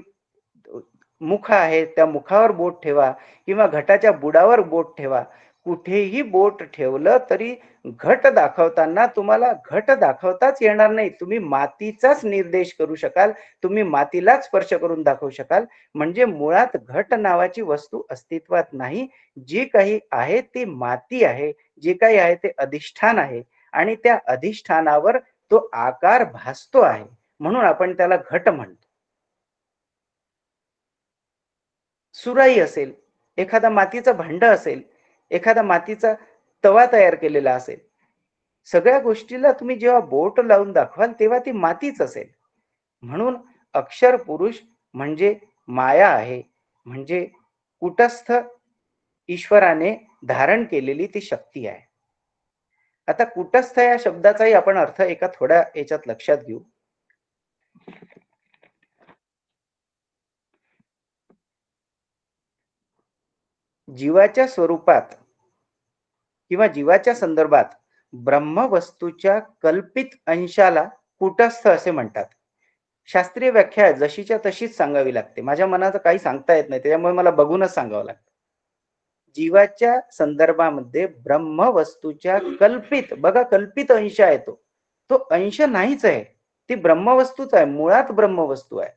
मुख आहे त्या मुखावर बोट ठेवा किंवा घटाच्या बुडावर बोट ठेवा. कुठेही बोट ठेवलं तरी घट दाखवताना तुम्हाला घट दाखवताच येणार नाही. तुम्ही मातीचाच निर्देश करू शकाल, तुम्ही मातीलाच स्पर्श करून दाखवू शकाल. म्हणजे मुळात घट नावाची वस्तू अस्तित्वात नाही. जे काही आहे ते माती आहे, जे काही आहे ते अधिष्ठान आहे आणि त्या अधिष्ठानावर तो आकार भासतो आहे, म्हणून आपण त्याला घट म्हणतो. सुराई असेल, एखादा मातीचा भांड असेल, एखादा मातीचा तवा तयार केलेला असेल, सगळ्या गोष्टीला तुम्ही जेव्हा बोट लावून दाखवाल तेव्हा ती मातीच असेल. म्हणून अक्षर पुरुष म्हणजे माया आहे, म्हणजे कुटस्थ ईश्वराने धारण केलेली ती शक्ती आहे. आता कुटस्थ या शब्दाचाही आपण अर्थ एका थोड्या याच्यात लक्षात घेऊ. जीवाच्या स्वरूपात किंवा जीवाच्या संदर्भात ब्रह्मवस्तूच्या कल्पित अंशाला कुटस्थ असे म्हणतात. शास्त्रीय व्याख्या जशीच्या तशीच सांगावी लागते. माझ्या मनाचं काही सांगता येत नाही, त्याच्यामुळे मला बघूनच सांगावं लागतं. जीवाच्या संदर्भामध्ये ब्रह्मवस्तूच्या कल्पित, बघा कल्पित अंश आहे तो, तो अंश नाहीच आहे, ती ब्रह्मवस्तूच आहे, मुळात ब्रह्मवस्तू आहे.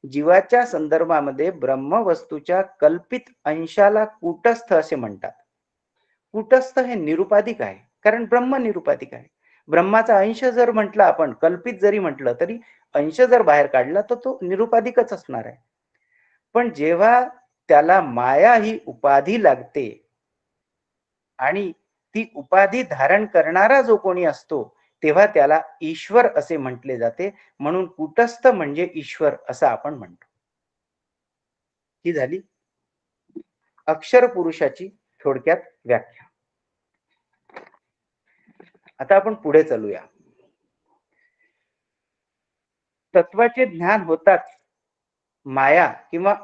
जीवाच्या संदर्भामध्ये ब्रह्मवस्तूच्या कल्पित अंशाला कूटस्थ असे म्हणतात. कूटस्थ हे निरुपाधिक आहे, कारण ब्रह्म निरुपाधिक आहे. ब्रह्माचा अंश जर म्हटला आपण, कल्पित जरी म्हटलं तरी अंश जर बाहेर काढला तर तो निरुपाधिकच असणार आहे. पण जेव्हा त्याला माया ही उपाधी लागते आणि ती उपाधी धारण करणारा जो कोणी असतो, तेव्हा त्याला ईश्वर असे म्हटले जाते. म्हणून कूटस्थ म्हणजे ईश्वर असं आपण म्हणतो. ही झाली अक्षर पुरुषाची थोडक्यात व्याख्या. आता आपण पुढे चालूया. तत्वाचे ज्ञान होताच माया किंवा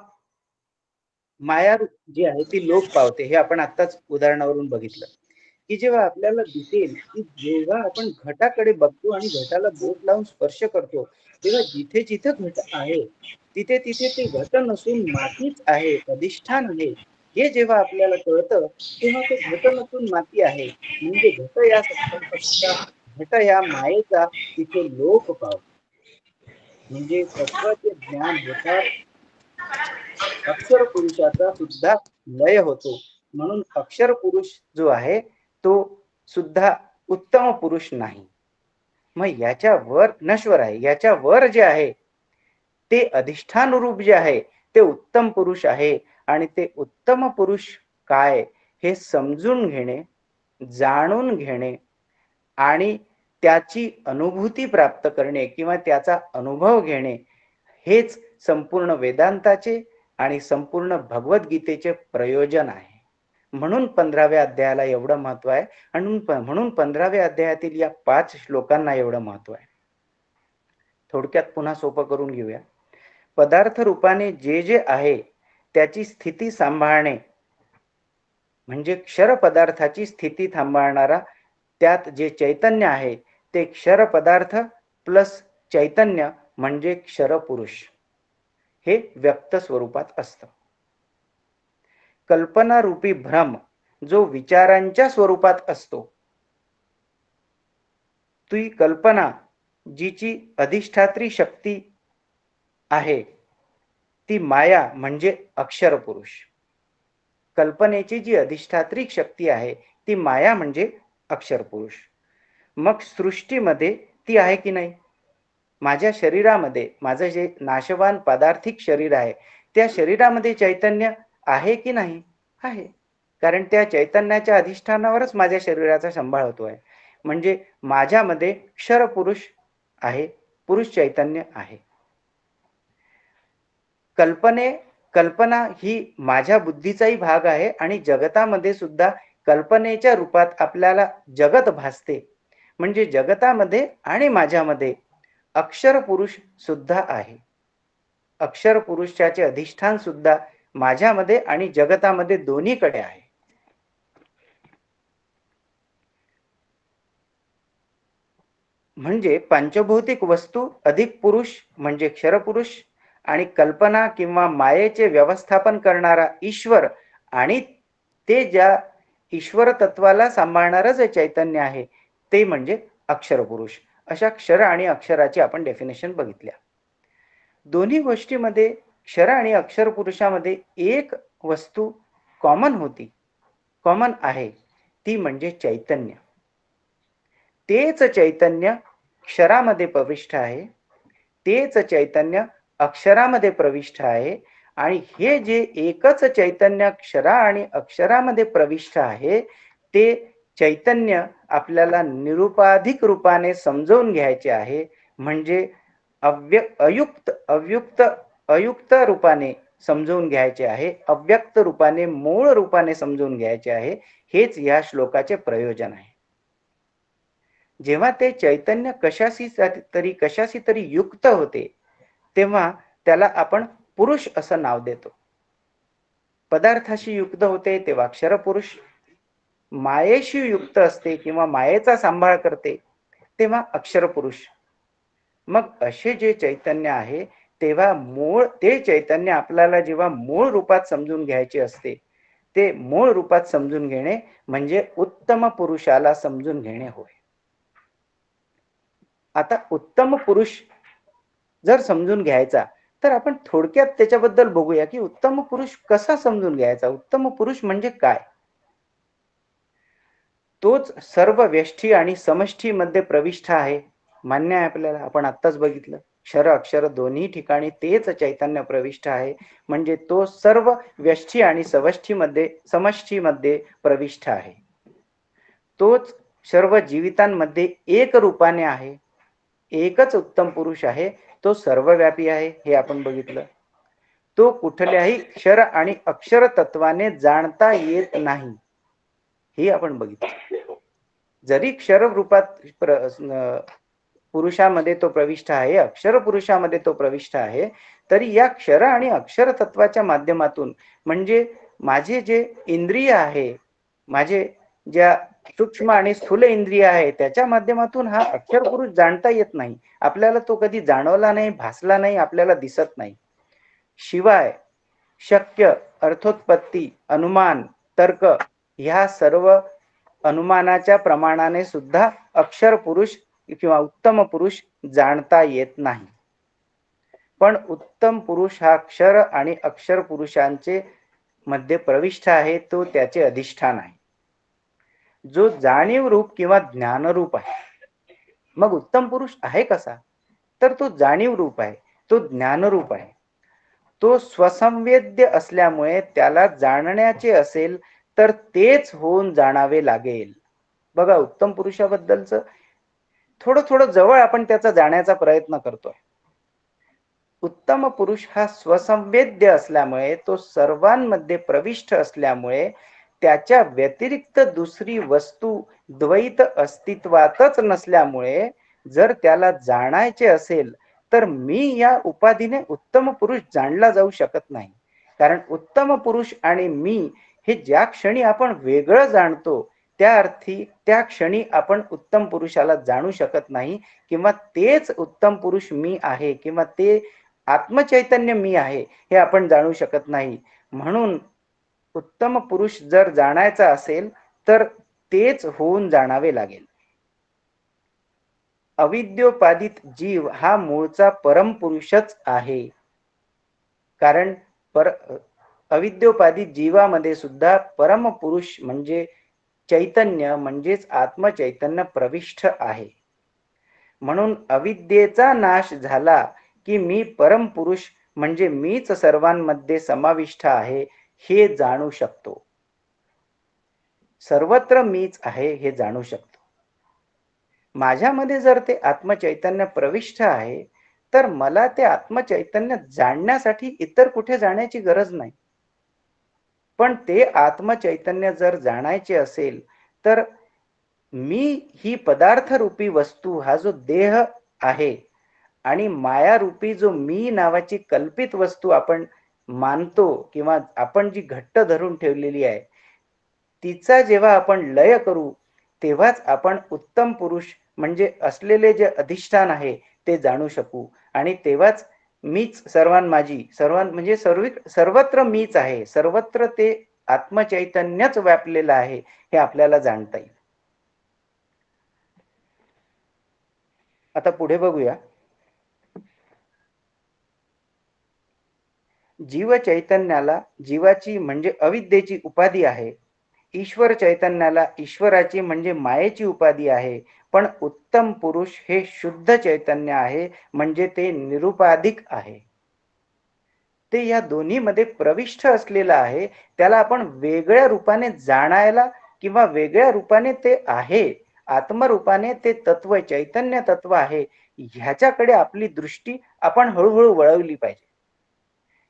माया जी आहे ती लोप पावते. हे आपण आत्ताच उदाहरणावरून बघितलं की जेव्हा आपल्याला दिसेल की जेव्हा आपण घटाकडे बघतो आणि घटाला बोट लावून स्पर्श करतो, तेव्हा जिथे जिथे घट आहे तिथे तिथे ते घट नसून मातीच आहे, अधिष्ठान आहे, हे जेव्हा आपल्याला कळतं तेव्हा ते घट नसून माती आहे. म्हणजे घट या संकल्पनेचा, घट या मायेचा तिथे लोप पावतो. म्हणजे तत्वाचे ज्ञान होतात अक्षर पुरुषाचा सुद्धा लय होतो. म्हणून अक्षर पुरुष जो आहे तो सुद्धा उत्तम पुरुष नाही. मग याच्या वर नश्वर आहे, याच्या वर जे आहे ते अधिष्ठान रूप जे आहे ते उत्तम पुरुष आहे. आणि ते उत्तम पुरुष काय हे समजून घेणे, जाणून घेणे आणि त्याची अनुभूती प्राप्त करणे किंवा त्याचा अनुभव घेणे, हेच संपूर्ण वेदांताचे आणि संपूर्ण भगवद्गीतेचे प्रयोजन आहे. म्हणून 15व्या अध्यायाला एवढं महत्व आहे आणि म्हणून 15व्या अध्यायातील या 5 श्लोकांना एवढं महत्व आहे. थोडक्यात पुन्हा सोपं करून घेऊया. पदार्थ रूपाने जे जे आहे त्याची स्थिती सांभाळणे म्हणजे क्षर पदार्थाची स्थिती सांभाळणारा त्यात जे चैतन्य आहे ते क्षर पदार्थ प्लस चैतन्य म्हणजे क्षर पुरुष हे व्यक्त स्वरूपात असतं. कल्पना रूपी भ्रम जो विचारांच्या स्वरूपात असतो, ती कल्पना जीची अधिष्ठात्री शक्ती आहे ती माया म्हणजे अक्षर पुरुष. कल्पनेची जी अधिष्ठात्री शक्ती आहे ती माया म्हणजे अक्षर पुरुष. मग सृष्टीमध्ये ती आहे की नाही? माझ्या शरीरामध्ये माझं जे नाशवान पदार्थिक शरीर आहे त्या शरीरामध्ये चैतन्य आहे की नाही? आहे. कारण त्या चैतन्याच्या अधिष्ठानावरच माझ्या शरीराचा सांभाळ होतो आहे. म्हणजे माझ्यामध्ये क्षर पुरुष आहे, पुरुष चैतन्य आहे. कल्पना ही माझ्या बुद्धीचाही भाग आहे आणि जगतामध्ये सुद्धा कल्पनेच्या रूपात आपल्याला जगत भासते. म्हणजे जगतामध्ये आणि माझ्यामध्ये अक्षर पुरुष सुद्धा आहे. अक्षर पुरुषाचे अधिष्ठान सुद्धा माझ्यामध्ये आणि जगतामध्ये दोन्हीकडे आहे. म्हणजे पंचभौतिक वस्तू अधिक पुरुष म्हणजे क्षर पुरुष आणि कल्पना किंवा मायेचे व्यवस्थापन करणारा ईश्वर आणि ते ज्या ईश्वर तत्वाला सांभाळणारं जे चैतन्य आहे ते म्हणजे अक्षर पुरुष. अशा क्षर आणि अक्षराची आपण डेफिनेशन बघितल्या. दोन्ही गोष्टीमध्ये क्षर आणि अक्षर पुरुषामध्ये एक वस्तू कॉमन आहे ती म्हणजे चैतन्य. तेच चैतन्य क्षरामध्ये प्रविष्ट आहे, तेच चैतन्य अक्षरामध्ये प्रविष्ट आहे आणि हे जे एकच चैतन्य क्षरा आणि अक्षरामध्ये प्रविष्ट आहे ते चैतन्य आपल्याला निरुपाधिक रूपाने समजून घ्यायचे आहे. म्हणजे अयुक्त रूपाने समजून घ्यायचे आहे, अव्यक्त रूपाने मूळ रूपाने समजून घ्यायचे आहे. हेच या श्लोकाचे प्रयोजन आहे. जेव्हा ते चैतन्य कशाशी तरी युक्त होते तेव्हा त्याला आपण पुरुष असं नाव देतो. पदार्थाशी युक्त होते तेव्हा अक्षर पुरुष, मायेशी युक्त असते किंवा मायेचा सांभाळ करते तेव्हा अक्षर पुरुष. मग असे जे चैतन्य आहे तेव्हा ते चैतन्य आपल्याला जेव्हा मूळ रूपात समजून घ्यायचे असते ते मूळ रूपात समजून घेणे म्हणजे उत्तम पुरुषाला समजून घेणे होय. आता उत्तम पुरुष जर समजून घ्यायचा तर आपण थोडक्यात त्याच्याबद्दल बघूया की उत्तम पुरुष कसा समजून घ्यायचा. उत्तम पुरुष म्हणजे काय? तोच सर्व व्यष्टी आणि समष्टी मध्ये प्रविष्ट आहे. मान्य आहे आपल्याला. आपण आत्ताच बघितलं क्षर अक्षर दोन्ही ठिकाणी तेच चैतन्य प्रविष्ट आहे. म्हणजे तो सर्व व्यष्टी आणि समष्टीमध्ये प्रविष्ट आहे. तोच सर्व जीवितांमध्ये एक रूपाने आहे. एकच उत्तम पुरुष आहे. तो सर्वव्यापी आहे हे आपण बघितलं. तो कुठल्याही क्षर आणि अक्षर तत्वाने जाणता येत नाही हे आपण बघितलं. जरी क्षर रूपात पुरुषामध्ये तो प्रविष्ट आहे, अक्षर पुरुषामध्ये तो प्रविष्ट आहे, तरी या क्षर आणि अक्षर तत्वाच्या माध्यमातून म्हणजे माझे जे इंद्रिय आहे, माझे ज्या सूक्ष्म आणि स्थूल इंद्रिय आहे त्याच्या माध्यमातून हा अक्षर पुरुष जाणता येत नाही. आपल्याला तो कधी जाणवला नाही, भासला नाही, आपल्याला दिसत नाही. शिवाय शक्य, अर्थोत्पत्ती, अनुमान, तर्क ह्या सर्व अनुमानाच्या प्रमाणाने सुद्धा अक्षर पुरुष किंवा उत्तम पुरुष जाणता येत नाही. पण उत्तम पुरुष हा क्षर आणि अक्षर पुरुषांचे मध्ये प्रविष्ट आहे. तो त्याचे अधिष्ठान आहे जो जाणीव रूप किंवा ज्ञान रूप आहे. मग उत्तम पुरुष आहे कसा? तर तो जाणीव रूप आहे, तो ज्ञान रूप आहे. तो स्वसंवेद्य असल्यामुळे त्याला जाणण्याचे असेल तर तेच होऊन जाणावे लागेल. बघा उत्तम पुरुषाबद्दलच थोडं जवळ आपण त्याचा जाण्याचा प्रयत्न करतोय. उत्तम पुरुष हा स्वसंवेद्य असल्यामुळे, तो सर्वांमध्ये प्रविष्ट असल्यामुळे त्याच्या व्यतिरिक्त दुसरी वस्तू द्वैत अस्तित्वातच नसल्यामुळे जर त्याला जाणायचे असेल तर मी या उपाधीने उत्तम पुरुष जाणला जाऊ शकत नाही. कारण उत्तम पुरुष आणि मी हे ज्या क्षणी आपण वेगळं जाणतो त्या अर्थी त्या क्षणी आपण उत्तम पुरुषाला जाणू शकत नाही, किंवा तेच उत्तम पुरुष मी आहे किंवा ते आत्मचैतन्य मी आहे हे आपण जाणू शकत नाही. म्हणून उत्तम पुरुष जर जाणायचा असेल तर तेच होऊन जाणावे लागेल. अविद्योपादित जीव हा मूळचा परमपुरुषच आहे. कारण अविद्योपादित जीवामध्ये सुद्धा परमपुरुष म्हणजे चैतन्य म्हणजेच आत्मचैतन्य प्रविष्ट आहे. म्हणून अविद्येचा नाश झाला की मी परमपुरुष म्हणजे मीच सर्वांमध्ये समाविष्ट आहे हे जाणू शकतो. सर्वत्र मीच आहे हे जाणू शकतो. माझ्यामध्ये जर ते आत्मचैतन्य प्रविष्ट आहे तर मला ते आत्मचैतन्य जाणण्यासाठी इतर कुठे जाण्याची गरज नाही. पण ते आत्मचैतन्य जर जाणायचे असेल तर मी ही पदार्थ रूपी वस्तू हा जो देह आहे आणि माया रूपी जो मी नावाची कल्पित वस्तू आपण मानतो किंवा आपण जी घट्ट धरून ठेवलेली आहे तिचा जेव्हा आपण लय करू तेव्हाच आपण उत्तम पुरुष म्हणजे असलेले जे अधिष्ठान आहे ते जाणू शकू. आणि तेव्हाच मीच माझी म्हणजे सर्वत्र मीच आहे, सर्वत्र ते आत्मचैतन्यच व्यापलेलं आहे हे आपल्याला जाणता येईल. आता पुढे बघूया. जीव चैतन्याला जीवाची म्हणजे अविद्येची उपाधी आहे. ईश्वर चैतन्याला ईश्वराची म्हणजे मायेची उपाधी आहे. पण उत्तम पुरुष हे शुद्ध चैतन्य आहे म्हणजे ते निरुपाधिक आहे. ते या दोन्ही मध्ये प्रविष्ट असलेलं आहे. त्याला आपण वेगळ्या रूपाने जाणायला किंवा वेगळ्या रूपाने ते आहे आत्मरूपाने ते तत्व चैतन्य तत्व आहे ह्याच्याकडे आपली दृष्टी आपण हळूहळू वळवली पाहिजे.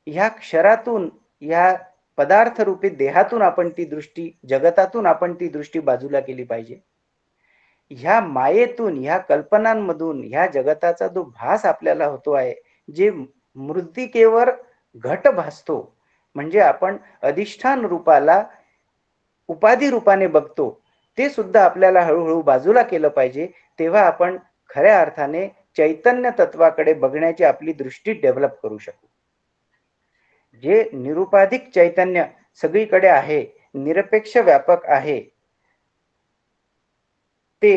ह्या क्षरातून ह्या पदार्थ रूपी देहातून आपण ती दृष्टी जगतातून आपण ती दृष्टी बाजूला केली पाहिजे. ह्या मायेतून ह्या कल्पनांमधून ह्या जगताचा जो भास आपल्याला होतो आहे जे मृत्तिकेवर घट भासतो म्हणजे आपण अधिष्ठान रूपाला उपाधी रूपाने बघतो ते सुद्धा आपल्याला हळूहळू बाजूला केलं पाहिजे. तेव्हा आपण खऱ्या अर्थाने चैतन्य तत्वाकडे बघण्याची आपली दृष्टी डेव्हलप करू शकू. जे निरुपाधिक चैतन्य सगळीकडे आहे निरपेक्ष व्यापक आहे ते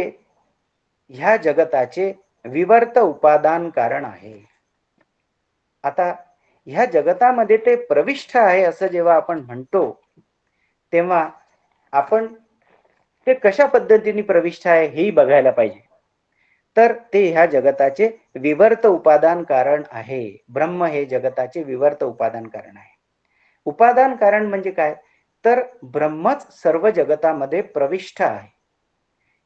ह्या जगताचे विवर्त उपादान कारण आहे. आता ह्या जगतामध्ये ते प्रविष्ट आहे असं जेव्हा आपण म्हणतो तेव्हा आपण ते कशा पद्धतीने प्रविष्ट आहे हेही बघायला पाहिजे. तर ते ह्या जगताचे विवर्त उपादान कारण आहे. ब्रह्म हे जगताचे विवर्त उपादान कारण आहे. उपादान कारण म्हणजे काय तर ब्रह्मच सर्व जगतामध्ये प्रविष्ट आहे.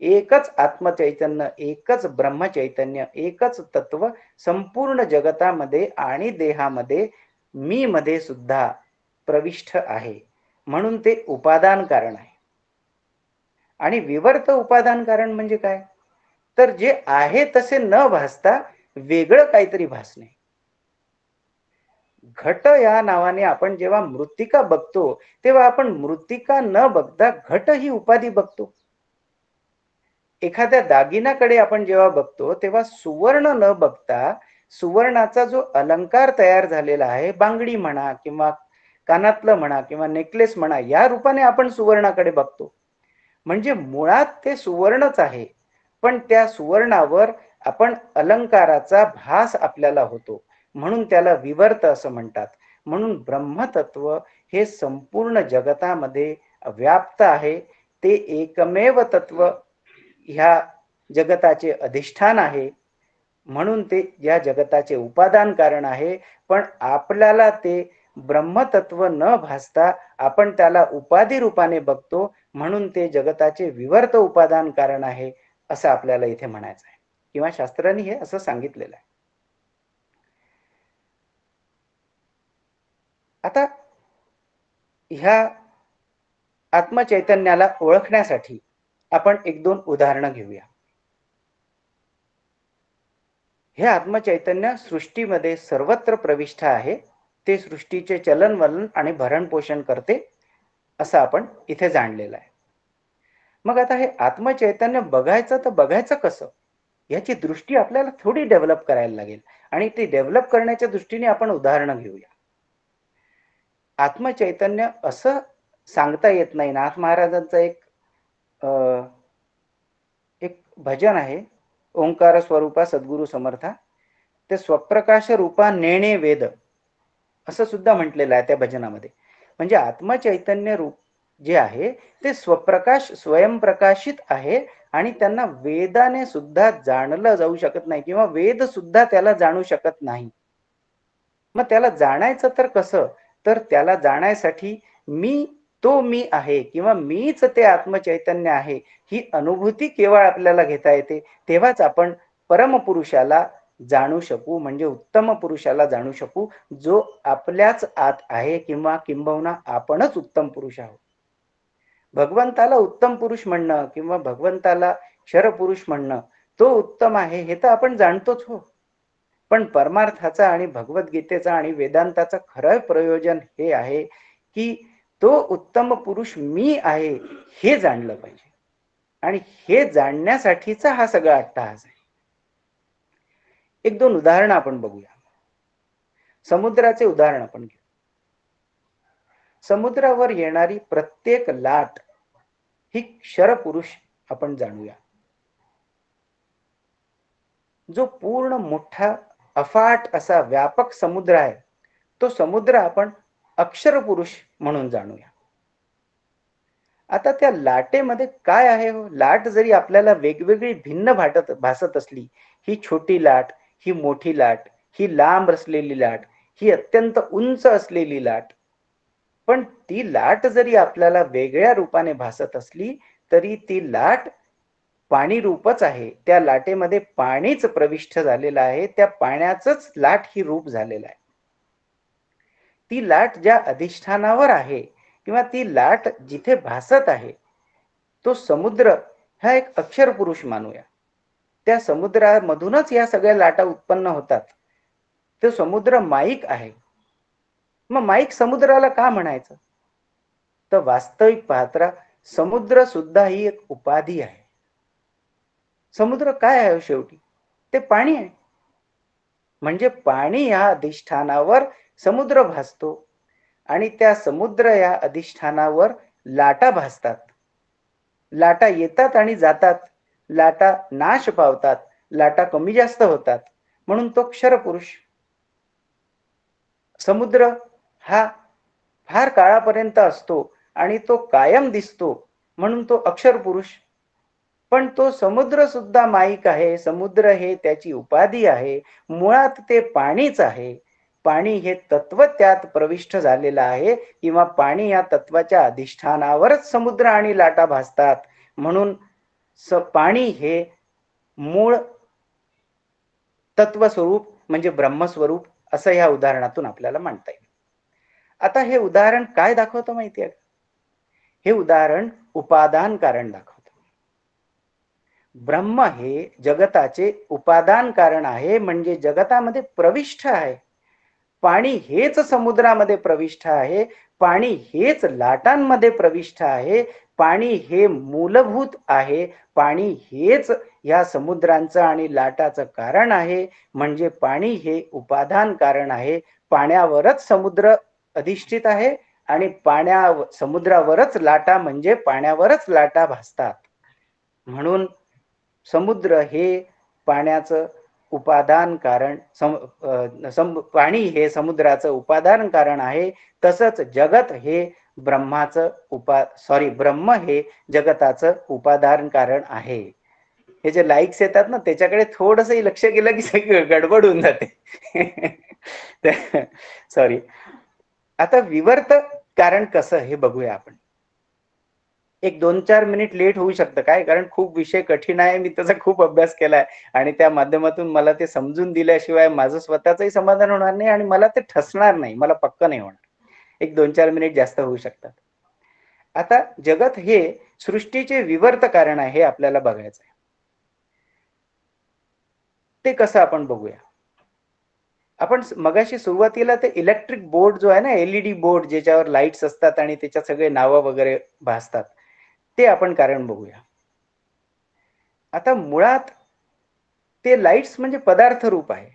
एकच आत्मचैतन्य एकच ब्रह्मचैतन्य एकच तत्व संपूर्ण जगतामध्ये आणि देहामध्ये मी मध्ये सुद्धा प्रविष्ट आहे म्हणून ते उपादान कारण आहे. आणि विवर्त उपादान कारण म्हणजे काय तर जे आहे तसे न भासता वेगळं काहीतरी भासणे. घट या नावाने आपण जेव्हा मृत्तिका बघतो तेव्हा आपण मृत्तिका न बघता घट ही उपाधी बघतो. एखाद्या दागिन्याकडे आपण जेव्हा बघतो तेव्हा सुवर्ण न बघता सुवर्णाचा जो अलंकार तयार झालेला आहे बांगडी म्हणा किंवा कानातलं म्हणा किंवा नेकलेस म्हणा या रूपाने आपण सुवर्णाकडे बघतो. म्हणजे मुळात ते सुवर्णच आहे पण त्या सुवर्णावर आपण अलंकाराचा भास आपल्याला होतो म्हणून त्याला विवर्त असं म्हणतात. म्हणून ब्रह्मतत्व हे संपूर्ण जगतामध्ये व्याप्त आहे. ते एकमेव तत्व ह्या जगताचे अधिष्ठान आहे म्हणून ते या जगताचे उपादान कारण आहे. पण आपल्याला ते ब्रह्मतत्व न भासता आपण त्याला उपाधी रूपाने बघतो म्हणून ते जगताचे विवर्त उपादान कारण आहे असं आपल्याला इथे म्हणायचं आहे किंवा शास्त्रांनी हे असं सांगितलेलं आहे. आता ह्या आत्मचैतन्याला ओळखण्यासाठी आपण एक दोन उदाहरणं घेऊया. हे आत्मचैतन्य सृष्टीमध्ये सर्वत्र प्रविष्ट आहे. ते सृष्टीचे चलनवलन आणि भरण पोषण करते असं आपण इथे जाणलेलं आहे. मग आता हे आत्मचैतन्य बघायचं तर बघायचं कसं, याची दृष्टी आपल्याला थोडी डेव्हलप करायला लागेल आणि ती डेव्हलप करण्याच्या दृष्टीने आपण उदाहरणं घेऊया. आत्मचैतन्य असं सांगता येत नाही. नाथ महाराजांचं एक भजन आहे, ओंकार स्वरूपा सद्गुरु समर्था, ते स्वप्रकाश रूपा नेणे वेद असं सुद्धा म्हटलेलं आहे त्या भजनामध्ये. म्हणजे आत्मचैतन्य रूप जे आहे ते स्वप्रकाश स्वयंप्रकाशित आहे आणि त्यांना वेदाने सुद्धा जाणलं जाऊ शकत नाही किंवा वेद सुद्धा त्याला जाणू शकत नाही. मग त्याला जाणायचं तर कसं, तर त्याला जाण्यासाठी मी आहे किंवा मीच ते आत्मचैतन्य आहे ही अनुभूती केवळ आपल्याला घेता येते. तेव्हाच आपण परमपुरुषाला जाणू शकू, म्हणजे उत्तम पुरुषाला जाणू शकू, जो आपल्याच आत आहे किंवा किंबहुना आपणच उत्तम पुरुष आहोत. भगवंताला उत्तम पुरुष म्हणणं किंवा भगवंताला क्षरपुरुष म्हणणं, तो उत्तम आहे हे तर आपण जाणतोच हो. पण परमार्थाचा आणि भगवद्गीतेचा आणि वेदांताचा खरं प्रयोजन हे आहे की तो उत्तम पुरुष मी आहे हे जाणलं पाहिजे आणि हे जाणण्यासाठीचा हा सगळा अट्टहास आहे. एक दोन उदाहरण आपण बघूया. समुद्राचे उदाहरण आपण घेऊ. समुद्रावर येणारी प्रत्येक लाट ही क्षरपुरुष आपण जाणूया. जो पूर्ण मोठा अफाट असा व्यापक समुद्र आहे, तो समुद्र आपण अक्षर पुरुष म्हणून जाणूया. आता त्या लाटेमध्ये काय आहे हो, लाट जरी आपल्याला वेगवेगळी भिन्न भासत असली, ही छोटी लाट, ही मोठी लाट, ही लांब असलेली लाट, ही अत्यंत उंच असलेली लाट, पण ती लाट जरी आपल्याला वेगळ्या रूपाने भासत असली तरी ती लाट पाणी रूपच आहे. त्या लाटेमध्ये पाणीच प्रविष्ट झालेलं आहे, त्या पाण्याचंच लाट ही रूप झालेलं आहे. ती लाट ज्या अधिष्ठानावर आहे किंवा ती लाट जिथे भासत आहे, तो समुद्र हा एक अक्षर पुरुष मानूया. त्या समुद्रामधूनच या सगळ्या लाटा उत्पन्न होतात. तो समुद्र माईक आहे. मग माईक समुद्राला का म्हणायचं, तर वास्तविक पाहता समुद्र सुद्धा ही एक उपाधी आहे. समुद्र काय आहे शेवटी, ते पाणी आहे. म्हणजे पाणी या अधिष्ठानावर समुद्र भासतो आणि त्या समुद्र या अधिष्ठानावर लाटा भासतात. लाटा येतात आणि जातात, लाटा नाश पावतात, लाटा कमी जास्त होतात, म्हणून तो क्षरपुरुष. समुद्र हा फार काळापर्यंत असतो आणि तो कायम दिसतो, म्हणून तो अक्षर पुरुष. पण तो समुद्र सुद्धा माईक आहे. समुद्र हे त्याची उपाधी आहे. मुळात ते पाणीच आहे. पाणी हे तत्व त्यात प्रविष्ट झालेलं आहे किंवा पाणी या तत्वाच्या अधिष्ठानावरच समुद्र आणि लाटा भासतात. म्हणून पाणी हे मूळ तत्वस्वरूप म्हणजे ब्रह्मस्वरूप असं या उदाहरणातून आपल्याला मांडता येईल. आता हे उदाहरण काय दाखवतं माहिती आहे? हे उदाहरण उपादान कारण दाखवतं. ब्रह्म हे जगताचे उपादान कारण आहे, म्हणजे जगतामध्ये प्रविष्ट आहे. पाणी हेच समुद्रामध्ये प्रविष्ट आहे, पाणी हेच लाटांमध्ये प्रविष्ट आहे, पाणी हे मूलभूत आहे, पाणी हेच या समुद्रांचं आणि लाटाचं कारण आहे. म्हणजे पाणी हे उपादान कारण आहे. पाण्यावरच समुद्र अधिष्ठित आहे आणि समुद्रावरच लाटा म्हणजे पाण्यावरच लाटा भासतात. म्हणून समुद्र हे पाण्याचं उपादान कारण, पाणी हे समुद्राचं उपादान कारण आहे. तसंच जगत हे ब्रह्म हे जगताचं उपादान कारण आहे. हे जे लाईक्स येतात ना, त्याच्याकडे थोडंसं लक्ष केलं की सगळी गडबड होऊन जाते. सॉरी. आता विवर्त कारण कसं हे बघूया आपण. एक 2-4 मिनिट लेट होऊ शकतं, काय कारण खूप विषय कठीण आहे. मी त्याचा खूप अभ्यास केलाय आणि त्या माध्यमातून मला ते समजून दिल्याशिवाय माझं स्वतःचंही समाधान होणार नाही आणि मला ते ठसणार नाही, मला पक्क नाही होणार. एक 2-4 मिनिट जास्त होऊ शकतात. आता जगत हे सृष्टीचे विवर्त कारण आहे हे आपल्याला बघायचं आहे. ते कसं आपण बघूया. आपण मगाशी सुरुवातीला ते इलेक्ट्रिक बोर्ड जो आहे ना, एलईडी बोर्ड ज्याच्यावर लाईट्स असतात आणि त्याच्यात सगळे नावं वगैरे भासतात, ते आपण कारण बघूया. आता मुळात ते लाईट्स म्हणजे पदार्थ रूप आहे.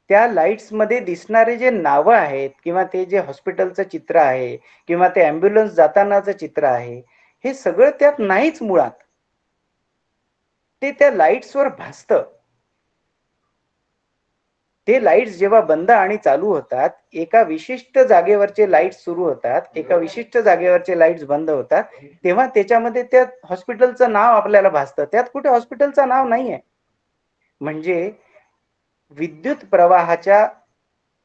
त्या लाईट्स मध्ये दिसणारे जे नावं आहेत किंवा ते जे हॉस्पिटलचं चित्र आहे किंवा ते ॲम्ब्युलन्स जातानाचं चित्र आहे, हे सगळं त्यात नाहीच मुळात. ते त्या लाईट्सवर भासतं. ते लाईट्स जेव्हा बंद आणि चालू होतात, एका विशिष्ट जागेवरचे लाईट्स सुरू होतात, एका विशिष्ट जागेवरचे लाईट्स बंद होतात, तेव्हा त्याच्यामध्ये त्या हॉस्पिटलचं नाव आपल्याला भासतं. त्यात कुठे हॉस्पिटलचं नाव नाहीये. म्हणजे विद्युत प्रवाहाच्या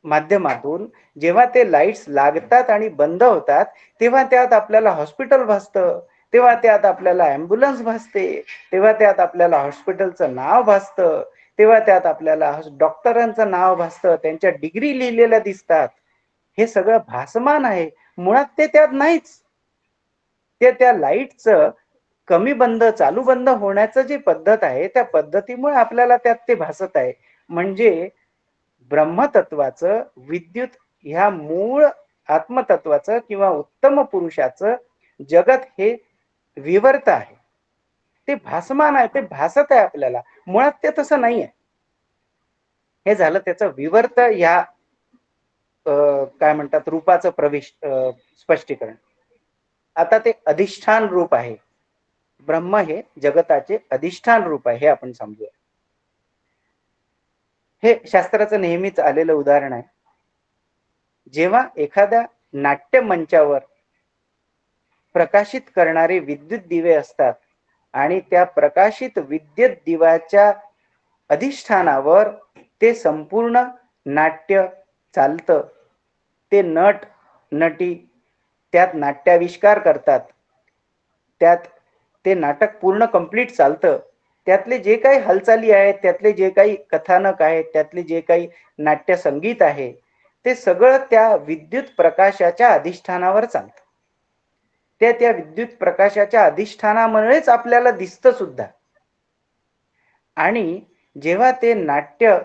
माध्यमातून जेव्हा ते लाईट्स लागतात आणि बंद होतात, तेव्हा त्यात आपल्याला हॉस्पिटल भासतं, तेव्हा त्यात आपल्याला ॲम्ब्युलन्स भासते, तेव्हा त्यात आपल्याला हॉस्पिटलचं नाव भासतं, तेव्हा त्यात आपल्याला डॉक्टरांचं नाव भासतं, त्यांच्या डिग्री लिहिलेल्या दिसतात. हे सगळं भासमान आहे. मुळात ते त्यात नाहीच. ते त्या लाईटचं कमी बंद चालू बंद होण्याचं जी पद्धत आहे, त्या पद्धतीमुळे आपल्याला त्यात ते भासत आहे. म्हणजे ब्रह्मतत्वाचं, विद्युत ह्या मूळ आत्मतत्वाचं किंवा उत्तम पुरुषाचं जगत हे विवर्त आहे. ते भासमान आहे, ते भासत आहे आपल्याला. मुळात ते तसं नाहीये. हे झालं त्याचं विवर्त ह्या काय म्हणतात रूपाचं स्पष्टीकरण. आता ते अधिष्ठान रूप आहे. ब्रह्म हे जगताचे अधिष्ठान रूप आहे, हे आपण समजूया. हे शास्त्राचं नेहमीच आलेलं उदाहरण आहे. जेव्हा एखाद्या नाट्य मंचावर प्रकाशित करणारे विद्युत दिवे असतात आणि त्या प्रकाशित विद्युत दिव्याच्या अधिष्ठानावर ते संपूर्ण नाट्य चालतं. ते नट नटी त्यात नाट्याविष्कार करतात. त्यात ते नाटक पूर्ण कंप्लीट चालतं. त्यातले जे काही हालचाली आहेत, त्यातले जे काही कथानक आहेत, त्यातले जे काही नाट्य संगीत आहे, ते सगळं त्या विद्युत प्रकाशाच्या अधिष्ठानावर चालतं. त्या विद्युत प्रकाशाच्या अधिष्ठानामुळेच आपल्याला दिसतं सुद्धा. आणि जेव्हा ते नाट्य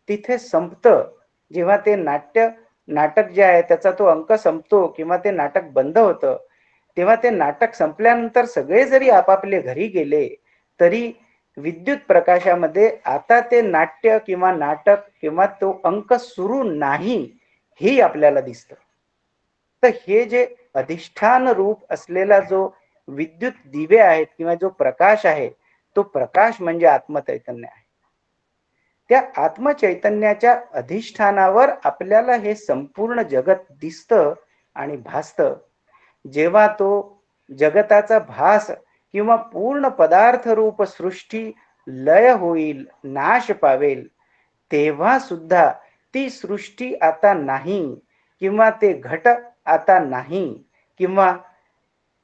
तिथे संपतं, जेव्हा ते नाटक जे आहे त्याचा तो अंक संपतो किंवा ते नाटक बंद होतं, तेव्हा ते नाटक संपल्यानंतर सगळे जरी आपापले घरी गेले, तरी विद्युत प्रकाशामध्ये आता ते नाट्य किंवा नाटक किंवा तो अंक सुरू नाही, हे आपल्याला दिसतं. तर हे जे अधिष्ठान रूप असलेला जो विद्युत दिवे आहेत किंवा जो प्रकाश आहे, तो प्रकाश म्हणजे आत्मचैतन्य आहे. त्या आत्मचैतन्याच्या अधिष्ठानावर आपल्याला हे संपूर्ण जगत दिसतं आणि भासतं. जेव्हा तो जगताचा भास किंवा पूर्ण पदार्थ रूप सृष्टी लय होईल, नाश पावेल, तेव्हा सुद्धा ती सृष्टी आता नाही किंवा ते घट आता नाही किंवा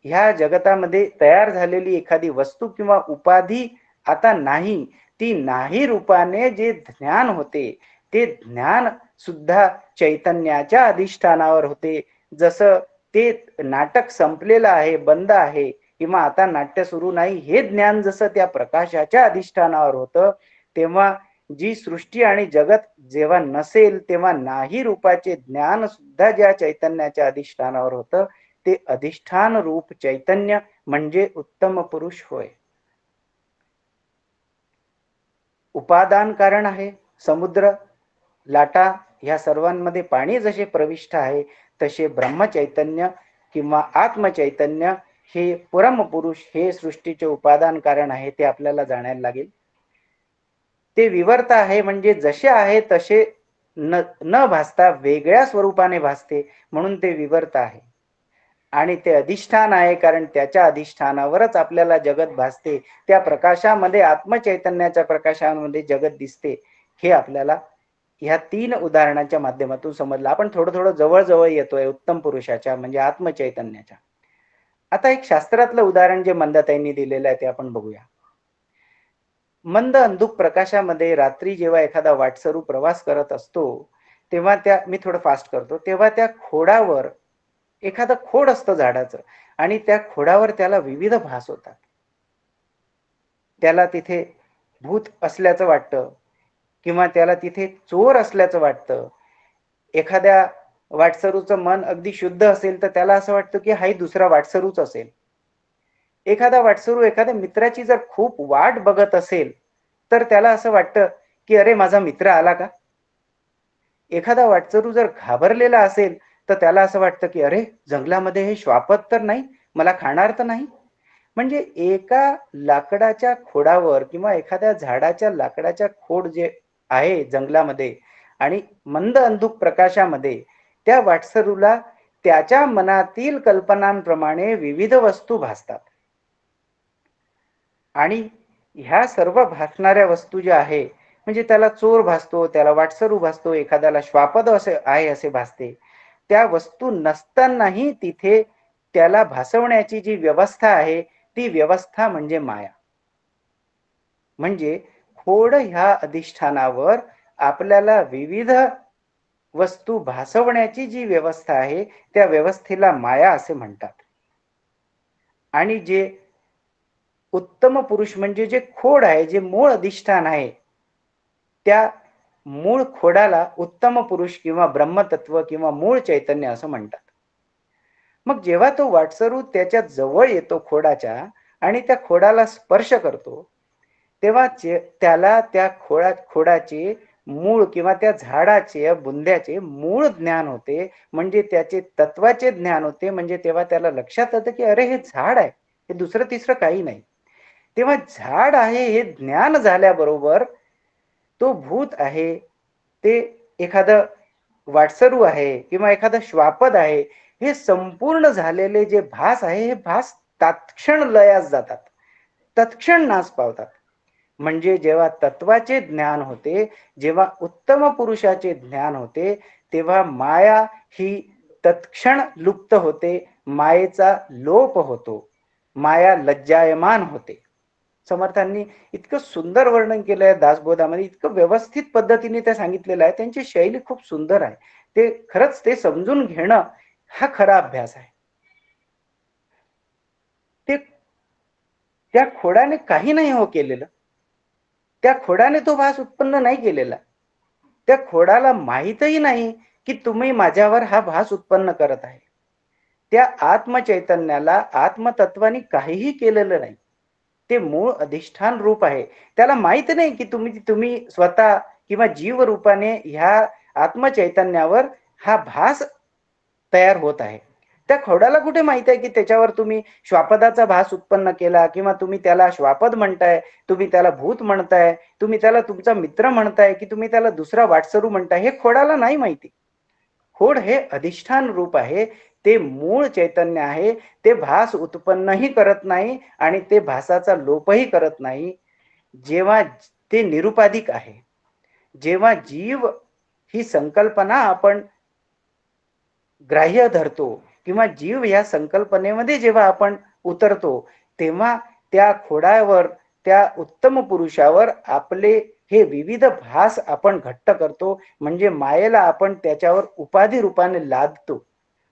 ह्या जगतामध्ये तयार झालेली एखादी वस्तू किंवा उपाधी आता नाही. ती नाही रूपाने जे ज्ञान होते, ते ज्ञान सुद्धा चैतन्याच्या अधिष्ठानावर होते. जसं ते नाटक संपलेलं आहे, बंद आहे किंवा आता नाट्य सुरू नाही, हे ज्ञान जसं त्या प्रकाशाच्या अधिष्ठानावर होतं, तेव्हा जी सृष्टी आणि जगत जेव्हा नसेल, तेव्हा नाही रूपाचे ज्ञान सुद्धा ज्या चैतन्याच्या अधिष्ठानावर होतं, ते अधिष्ठान रूप चैतन्य म्हणजे उत्तम पुरुष होय. उपादान कारण आहे समुद्र, लाटा, ह्या सर्वांमध्ये पाणी जसे प्रविष्ट आहे, तसे ब्रह्मचैतन्य किंवा आत्मचैतन्य हे परमपुरुष हे सृष्टीचे उपादान कारण आहे, ते आपल्याला जाणायला लागेल. ते विवर्त आहे म्हणजे जसे आहे तसे न भासता वेगळ्या स्वरूपाने भासते, म्हणून ते विवर्त आहे. आणि ते अधिष्ठान आहे कारण त्याच्या अधिष्ठानावरच आपल्याला जगत भासते. त्या प्रकाशामध्ये आत्मचैतन्याच्या प्रकाशामध्ये जगत दिसते. हे आपल्याला ह्या 3 उदाहरणांच्या माध्यमातून समजलं. आपण थोडं जवळ येतोय उत्तम पुरुषाच्या म्हणजे आत्मचैतन्याच्या. आता एक शास्त्रातलं उदाहरण जे मंदाताईंनी दिलेलं आहे ते आपण बघूया. मंद अंधुक प्रकाशामध्ये रात्री जेव्हा एखादा वाटसरू प्रवास करत असतो, तेव्हा मी थोडं फास्ट करतो, तेव्हा त्या खोडावर एखादं खोड असतं झाडाचं आणि त्या खोडावर त्याला विविध भास होतात. त्याला तिथे भूत असल्याचं वाटतं किंवा त्याला तिथे चोर असल्याचं वाटतं. एखाद्या वाटसरूचं मन अगदी शुद्ध असेल तर त्याला असं वाटतं की हाही दुसरा वाटसरूच असेल. एखादा वाटसरू एखाद्या मित्राची जर खूप वाट बघत असेल तर त्याला असं वाटतं की अरे माझा मित्र आला का. एखादा वाटसरू जर घाबरलेला असेल तर त्याला असं वाटतं की अरे जंगलामध्ये हे श्वापद तर नाही, मला खाणार तर नाही. म्हणजे एका लाकडाच्या खोडावर किंवा एखाद्या झाडाच्या लाकडाच्या खोड जे आहे जंगलामध्ये आणि मंद अंधुक प्रकाशामध्ये त्या वाटसरूला त्याच्या मनातील कल्पनांप्रमाणे विविध वस्तू भासतात. आणि ह्या सर्व भासणाऱ्या वस्तू ज्या आहे म्हणजे त्याला चोर भासतो, त्याला वाटसरू भासतो, एखाद्याला श्वापद असे आहे असे भासते. त्या वस्तू नसतानाही तिथे त्याला भासवण्याची जी व्यवस्था आहे ती व्यवस्था म्हणजे माया. म्हणजे खोड ह्या अधिष्ठानावर आपल्याला विविध वस्तू भासवण्याची जी व्यवस्था आहे त्या व्यवस्थेला माया असे म्हणतात. आणि जे उत्तम पुरुष म्हणजे जे खोड आहे, जे मूळ अधिष्ठान आहे, त्या मूळ खोडाला उत्तम पुरुष किंवा ब्रह्मतत्व किंवा मूळ चैतन्य असं म्हणतात. मग जेव्हा तो वाटसरू त्याच्या जवळ येतो खोडाच्या आणि त्या खोडाला स्पर्श करतो तेव्हा त्याला त्या खोडाचे मूळ किंवा त्या झाडाचे बुंध्याचे मूळ ज्ञान होते. म्हणजे त्याचे तत्वाचे ज्ञान होते. म्हणजे तेव्हा त्याला लक्षात येतं की अरे हे झाड आहे, हे दुसरं तिसरं काही नाही. तेव्हा झाड आहे हे ज्ञान झाल्याबरोबर तो भूत आहे, ते एखादं वाटसरू आहे किंवा एखादं श्वापद आहे, हे संपूर्ण झालेले जे भास आहे हे भास तात्क्षण लयास जातात, तत्क्षण नाश पावतात. म्हणजे जेव्हा तत्वाचे ज्ञान होते, जेव्हा उत्तम पुरुषाचे ज्ञान होते, तेव्हा माया ही तत्क्षण लुप्त होते, मायेचा लोप होतो, माया लज्जायमान होते. समर्थांनी इतकं सुंदर वर्णन केलंय दासबोधामध्ये, इतकं व्यवस्थित पद्धतीने ते सांगितलेलं आहे. त्यांची शैली खूप सुंदर आहे. ते खरंच ते समजून घेणं हा खरा अभ्यास आहे. ते त्या खोडाने काही नाही हो केलेलं. त्या खोडाने तो भास उत्पन्न नाही केलेला. त्या खोडाला माहीतही नाही की तुम्ही माझ्यावर हा भास उत्पन्न करत आहे. त्या आत्मचैतन्याला आत्मतत्वाने काहीही केलेलं नाही. ते मूळ अधिष्ठान रूप आहे. त्याला माहित नाही की तुम्ही स्वतः किंवा जीव रूपाने ह्या आत्मचैतन्यावर हा भास तयार होत आहे. त्या खोडाला कुठे माहित आहे की त्याच्यावर तुम्ही श्वापदाचा भास उत्पन्न केला किंवा तुम्ही त्याला श्वापद म्हणताय, तुम्ही त्याला भूत म्हणताय, तुम्ही त्याला तुमचा मित्र म्हणताय की तुम्ही त्याला दुसरा वाटसरू म्हणताय, हे खोडाला नाही माहिती. खोड हे अधिष्ठान रूप आहे, ते मूळ चैतन्य आहे. ते भास उत्पन्नही करत नाही आणि ते भासाचा लोपही करत नाही. जेव्हा ते निरुपाधिक आहे, जेव्हा जीव ही संकल्पना आपण ग्राह्य धरतो किंवा जीव या संकल्पनेमध्ये जेव्हा आपण उतरतो तेव्हा त्या खोडावर, त्या उत्तम पुरुषावर आपले हे विविध भास आपण घट्ट करतो. म्हणजे मायेला आपण त्याच्यावर उपाधी रूपाने लादतो.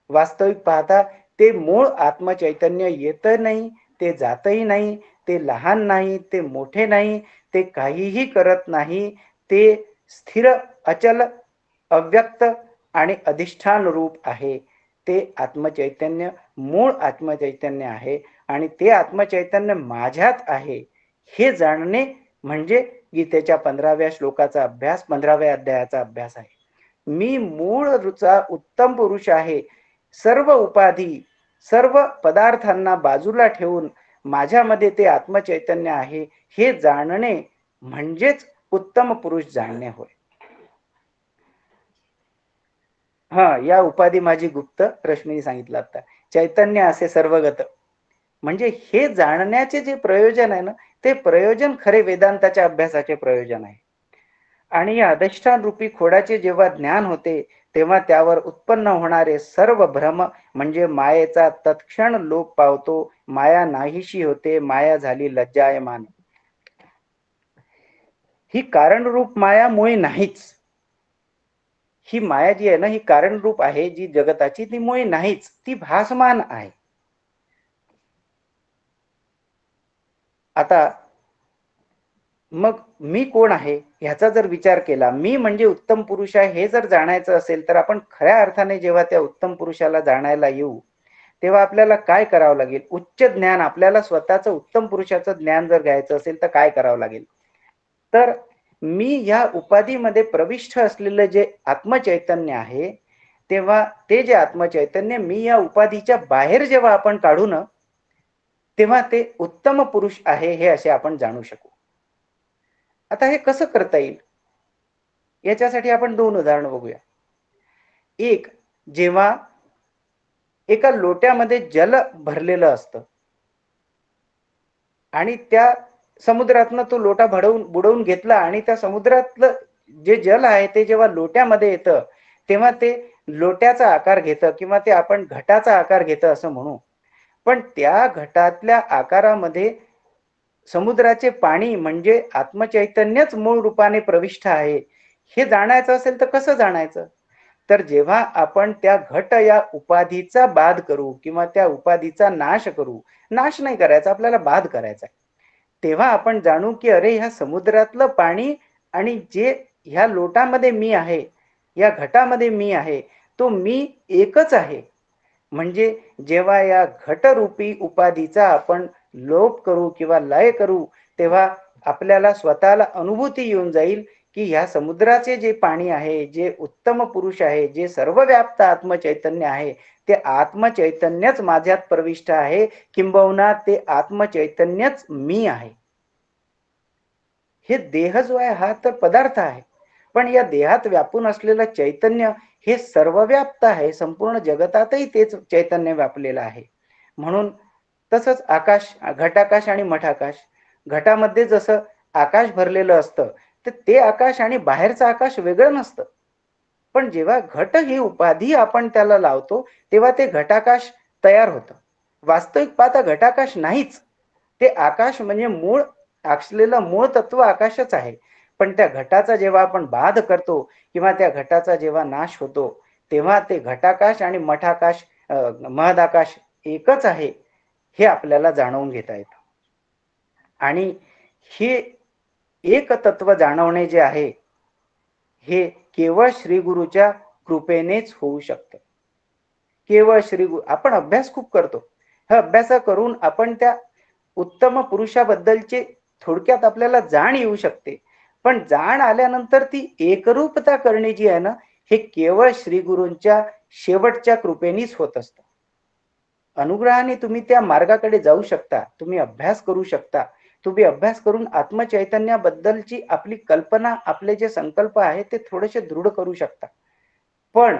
वास्तविक पाहता ते मूळ आत्मचैतन्य येत नाही, ते जातही नाही, ते लहान नाही, ते मोठे नाही, ते काहीही करत नाही. ते स्थिर, अचल, अव्यक्त आणि अधिष्ठान रूप आहे. ते आत्मचैतन्य मूळ आत्मचैतन्य आहे आणि ते आत्मचैतन्य माझ्यात आहे हे जाणणे म्हणजे गीतेच्या 15व्या श्लोकाचा अभ्यास, 15व्या अध्यायाचा अभ्यास आहे. मी मूळचा उत्तम पुरुष आहे. सर्व उपाधी, सर्व पदार्थांना बाजूला ठेवून माझ्यामध्ये ते आत्मचैतन्य आहे हे जाणणे म्हणजेच उत्तम पुरुष जाणणे होय. या उपाधी माझी गुप्त, रश्मीने सांगितलं आता. चैतन्य असे सर्वगत. म्हणजे हे जाणण्याचे जे प्रयोजन आहे ना, ते प्रयोजन खरे वेदांताच्या अभ्यासाचे प्रयोजन आहे. आणि या अधिष्ठान रूपी खोडाचे जेव्हा ज्ञान होते तेव्हा त्यावर उत्पन्न होणारे सर्व भ्रम म्हणजे मायेचा तत्क्षण लोप पावतो. माया नाहीशी होते, माया झाली लज्जायमान. ही कारणरूप माया मुळी नाहीच. ही माया जी आहे ना, ही कारणरूप आहे जी जगताची, ती मुळी नाहीच, ती भासमान आहे. आता मग मी कोण आहे ह्याचा जर विचार केला, मी म्हणजे उत्तम पुरुष आहे हे जर जाणायचं असेल, तर आपण खऱ्या अर्थाने जेव्हा त्या उत्तम पुरुषाला जाणायला येऊ, तेव्हा आपल्याला काय करावं लागेल? उच्च ज्ञान, आपल्याला स्वतःचं उत्तम पुरुषाचं ज्ञान जर घ्यायचं असेल तर काय करावं लागेल? तर मी या उपाधीमध्ये प्रविष्ट असलेलं जे आत्मचैतन्य आहे, तेव्हा ते जे आत्मचैतन्य मी या उपाधीच्या बाहेर जेव्हा आपण काढू ना, तेव्हा ते उत्तम पुरुष आहे हे असे आपण जाणू शकू. आता हे कसं करता येईल? याच्यासाठी आपण 2 उदाहरणं बघूया. एक, जेव्हा एका लोट्यामध्ये जल भरलेलं असतं आणि त्या समुद्रातनं तो लोटा बुडवून घेतला आणि त्या समुद्रातलं जे जल आहे ते जेव्हा लोट्यामध्ये येतं, तेव्हा ते लोट्याचा आकार घेतं किंवा ते आपण घटाचा आकार घेतं असं म्हणू. पण त्या घटातल्या आकारामध्ये समुद्राचे पाणी म्हणजे आत्मचैतन्यच मूळ रूपाने प्रविष्ट आहे, हे जाणायचं असेल तर कसं जाणायचं? तर जेव्हा आपण त्या घट या उपाधीचा बाध करू किंवा त्या उपाधीचा नाश करू, नाश नाही करायचा, आपल्याला बाध करायचा आहे. तेव्हा आपण जाणू की अरे ह्या समुद्रातलं पाणी आणि जे ह्या लोटामध्ये मी आहे, या घटामध्ये मी आहे, तो मी एकच आहे. म्हणजे जेव्हा या घटरूपी उपाधीचा आपण लोप करू किंवा लय करू, तेव्हा आपल्याला स्वतःला अनुभूती येऊन जाईल की ह्या समुद्राचे जे पाणी आहे, जे उत्तम पुरुष आहे, जे सर्वव्याप्त आत्मचैतन्य आहे, ते आत्मचैतन्यच माझ्यात प्रविष्ट आहे, किंबहुना ते आत्मचैतन्यच मी आहे. हे देह जो आहे हा तर पदार्थ आहे, पण या देहात व्यापून असलेलं चैतन्य हे सर्वव्याप्त आहे. संपूर्ण जगतातही तेच चैतन्य व्यापलेलं आहे. म्हणून तसंच आकाश, घटाकाश आणि मठाकाश. घटामध्ये जसं आकाश भरलेलं असतं, तर ते आकाश आणि बाहेरचं आकाश वेगळं नसतं. पण जेव्हा घट ही उपाधी आपण त्याला लावतो, तेव्हा ते घटाकाश तयार होतं. वास्तविक पाहता घटाकाश नाहीच. ते आकाश म्हणजे असलेलं मूळ तत्व आकाशच आहे. पण त्या घटाचा जेव्हा आपण बाध करतो किंवा त्या घटाचा जेव्हा नाश होतो, तेव्हा ते घटाकाश आणि मठाकाश, महदाकाश एकच आहे, हे आपल्याला जाणवून घेता येतं. आणि हे एक तत्व जाणवणे जे आहे, हे केवळ श्री गुरुच्या कृपेनेच होऊ शकतं. केवळ श्री गुरु, आपण अभ्यास खूप करतो. हा अभ्यास करून आपण त्या उत्तम पुरुषाबद्दलचे थोडक्यात आपल्याला जाण येऊ शकते. पण जाण आल्यानंतर ती एकरूपता करणे जी आहे ना, हे केवळ श्री गुरूंच्या शेवटच्या कृपेनेच होत असतं. अनुग्रहाने तुम्ही त्या मार्गाकडे जाऊ शकता. तुम्ही अभ्यास करू शकता. तुम्ही अभ्यास करून आत्मचैतन्याबद्दलची आपली कल्पना, आपले जे संकल्प आहेत ते थोडेसे दृढ करू शकता. पण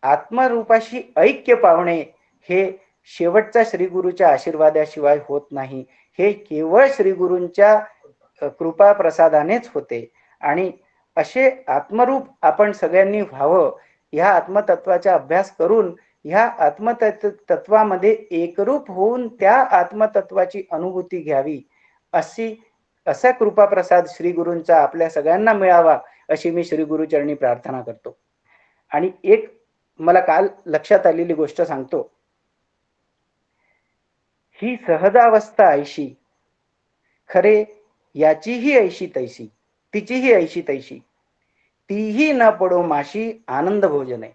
आत्मरूपाशी ऐक्य पावणे हे शेवटच्या श्री गुरुच्या आशीर्वादाशिवाय होत नाही. हे केवळ श्री गुरूंच्या कृपा प्रसादानेच होते. आणि असे आत्मरूप आपण सगळ्यांनी व्हावं, ह्या आत्मतत्वाचा अभ्यास करून ह्या तत्वामध्ये एकरूप होऊन त्या आत्मतत्वाची अनुभूती घ्यावी, असा कृपा प्रसाद श्री गुरूंचा आपल्या सगळ्यांना मिळावा, अशी मी श्री गुरुचरणी प्रार्थना करतो. आणि एक मला काल लक्षात आलेली गोष्ट सांगतो. ही सहजावस्था ऐशी, खरे याचीही ऐशी तैशी, तिचीही ऐशी तैशी, तीही न पडो माशी आनंद भोजन आहे.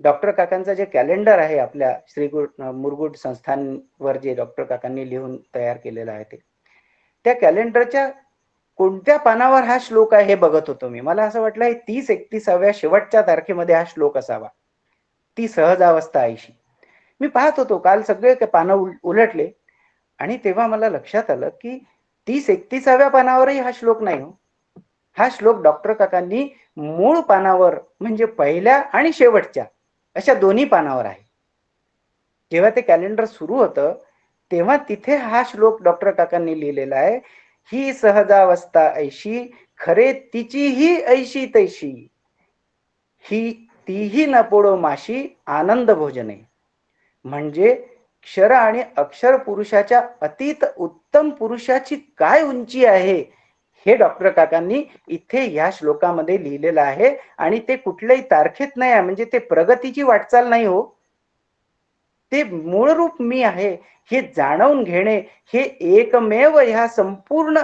डॉक्टर काकांचं जे कॅलेंडर आहे आपल्या श्री मुरगुड संस्थानवर जे डॉक्टर काकांनी लिहून तयार केलेलं आहे, ते त्या कॅलेंडरच्या कोणत्या पानावर हा श्लोक आहे हे बघत होतो मी. मला असं वाटलं हे 30-31व्या शेवटच्या तारखेमध्ये हा श्लोक असावा. ती सहजावस्था ऐशी. मी पाहत होतो, काल सगळे पानं उलटले आणि तेव्हा मला लक्षात आलं की 30-31व्या पानावरही हा श्लोक नाही हो. हा श्लोक डॉक्टर काकांनी मूळ पानावर म्हणजे पहिल्या आणि शेवटच्या अशा दोन्ही पानावर आहे. जेव्हा ते कॅलेंडर सुरू होतं तेव्हा तिथे हा श्लोक डॉक्टर काकांनी लिहिलेला आहे. ही सहजावस्था ऐशी, खरे तिचीही ऐशी तैशी, ही तीही न पोडो माशी आनंद भोजने. म्हणजे क्षर आणि अक्षर पुरुषाच्या अतीत उत्तम पुरुषाची काय उंची आहे, हे डॉक्टर काकांनी इथे या श्लोकामध्ये लिहिलेलं आहे. आणि ते कुठल्याही तारखेत नाही आहे, म्हणजे ते प्रगतीची वाटचाल नाही हो, ते मूळ रूप मी आहे हे जाणून घेणे, हे एकमेव ह्या संपूर्ण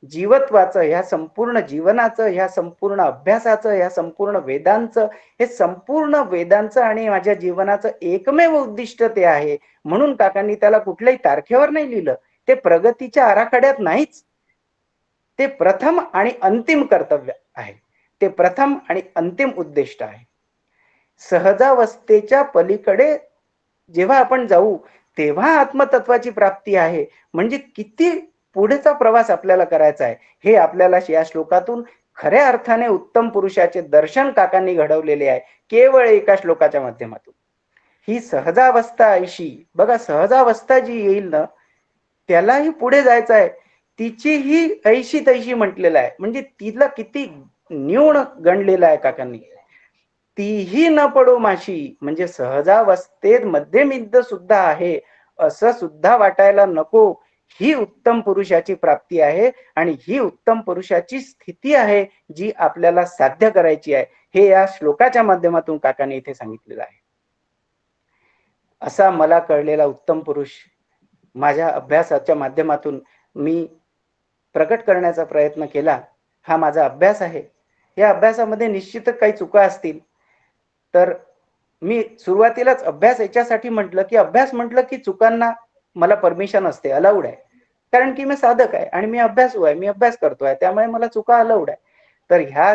जीवत्वाचं, ह्या संपूर्ण जीवनाचं, ह्या संपूर्ण अभ्यासाचं, ह्या संपूर्ण वेदांचं, हे संपूर्ण वेदांचं आणि माझ्या जीवनाचं एकमेव उद्दिष्ट ते आहे. म्हणून काकांनी त्याला कुठल्याही तारखेवर नाही लिहिलं, ते प्रगतीच्या आराखड्यात नाहीच. ते प्रथम आणि अंतिम कर्तव्य आहे, ते प्रथम आणि अंतिम उद्दिष्ट आहे. सहजावस्थेच्या पलीकडे जेव्हा आपण जाऊ तेव्हा आत्मतत्वाची प्राप्ती आहे. म्हणजे किती पुढेचा प्रवास आपल्याला करायचा आहे हे आपल्याला या श्लोकातून खऱ्या अर्थाने उत्तम पुरुषाचे दर्शन काकांनी घडवलेले आहे, केवळ एका श्लोकाच्या माध्यमातून. ही सहजावस्था ऐशी, बघा सहजावस्था जी येईल ना त्यालाही पुढे जायचं आहे, तिचीही ऐशी तैशी म्हटलेलं आहे. म्हणजे तिला किती न्यून गणलेलं आहे काकांनी. तीही न पडो माशी, म्हणजे सहजावस्थेत मध्यमिद्ध सुद्धा आहे असं सुद्धा वाटायला नको. ही उत्तम पुरुषाची प्राप्ती आहे आणि ही उत्तम पुरुषाची स्थिती आहे जी आपल्याला साध्य करायची आहे. हे या श्लोकाच्या माध्यमातून काकांनी इथे सांगितलेलं आहे. असा मला कळलेला उत्तम पुरुष माझ्या अभ्यासाच्या माध्यमातून मी प्रकट करण्याचा प्रयत्न केला. हा माझा अभ्यास आहे. या अभ्यासामध्ये निश्चितच काही चुका असतील तर मी सुरुवातीलाच अभ्यास याच्यासाठी म्हटलं की अभ्यास म्हटलं की चुकांना मला परमिशन असते, अलाउड आहे. कारण की मी साधक आहे आणि मी अभ्यासू आहे, मी अभ्यास करतोय, त्यामुळे मला चुका अलाउड आहे. तर ह्या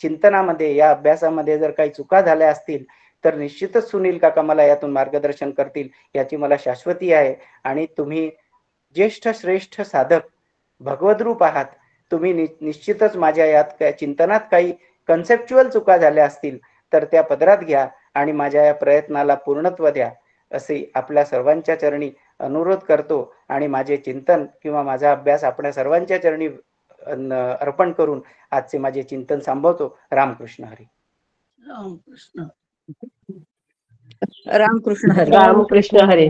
चिंतनामध्ये, या अभ्यासामध्ये जर काही चुका झाल्या असतील तर निश्चितच सुनील काका मला यातून मार्गदर्शन करतील, याची मला शाश्वती आहे. आणि तुम्ही ज्येष्ठ श्रेष्ठ साधक भगवद्रूप आहात, तुम्ही निश्चितच माझ्या यात चिंतनात काही कन्सेप्च्युअल चुका झाल्या असतील तर त्या पदरात घ्या आणि माझ्या या प्रयत्नाला पूर्णत्व द्या, असे आपल्या सर्वांच्या चरणी अनुरोध करतो. आणि माझे चिंतन किंवा माझा अभ्यास आपल्या सर्वांच्या चरणी अर्पण करून आजचे माझे चिंतन संपवतो. रामकृष्ण हरी. रामकृष्ण रामकृष्ण हरी. रामकृष्ण हरी.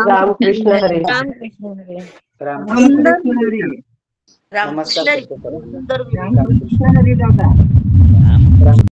रामकृष्ण हरी. रामकृष्ण हरी. नमस्कार. रामकृष्ण हरी दादा.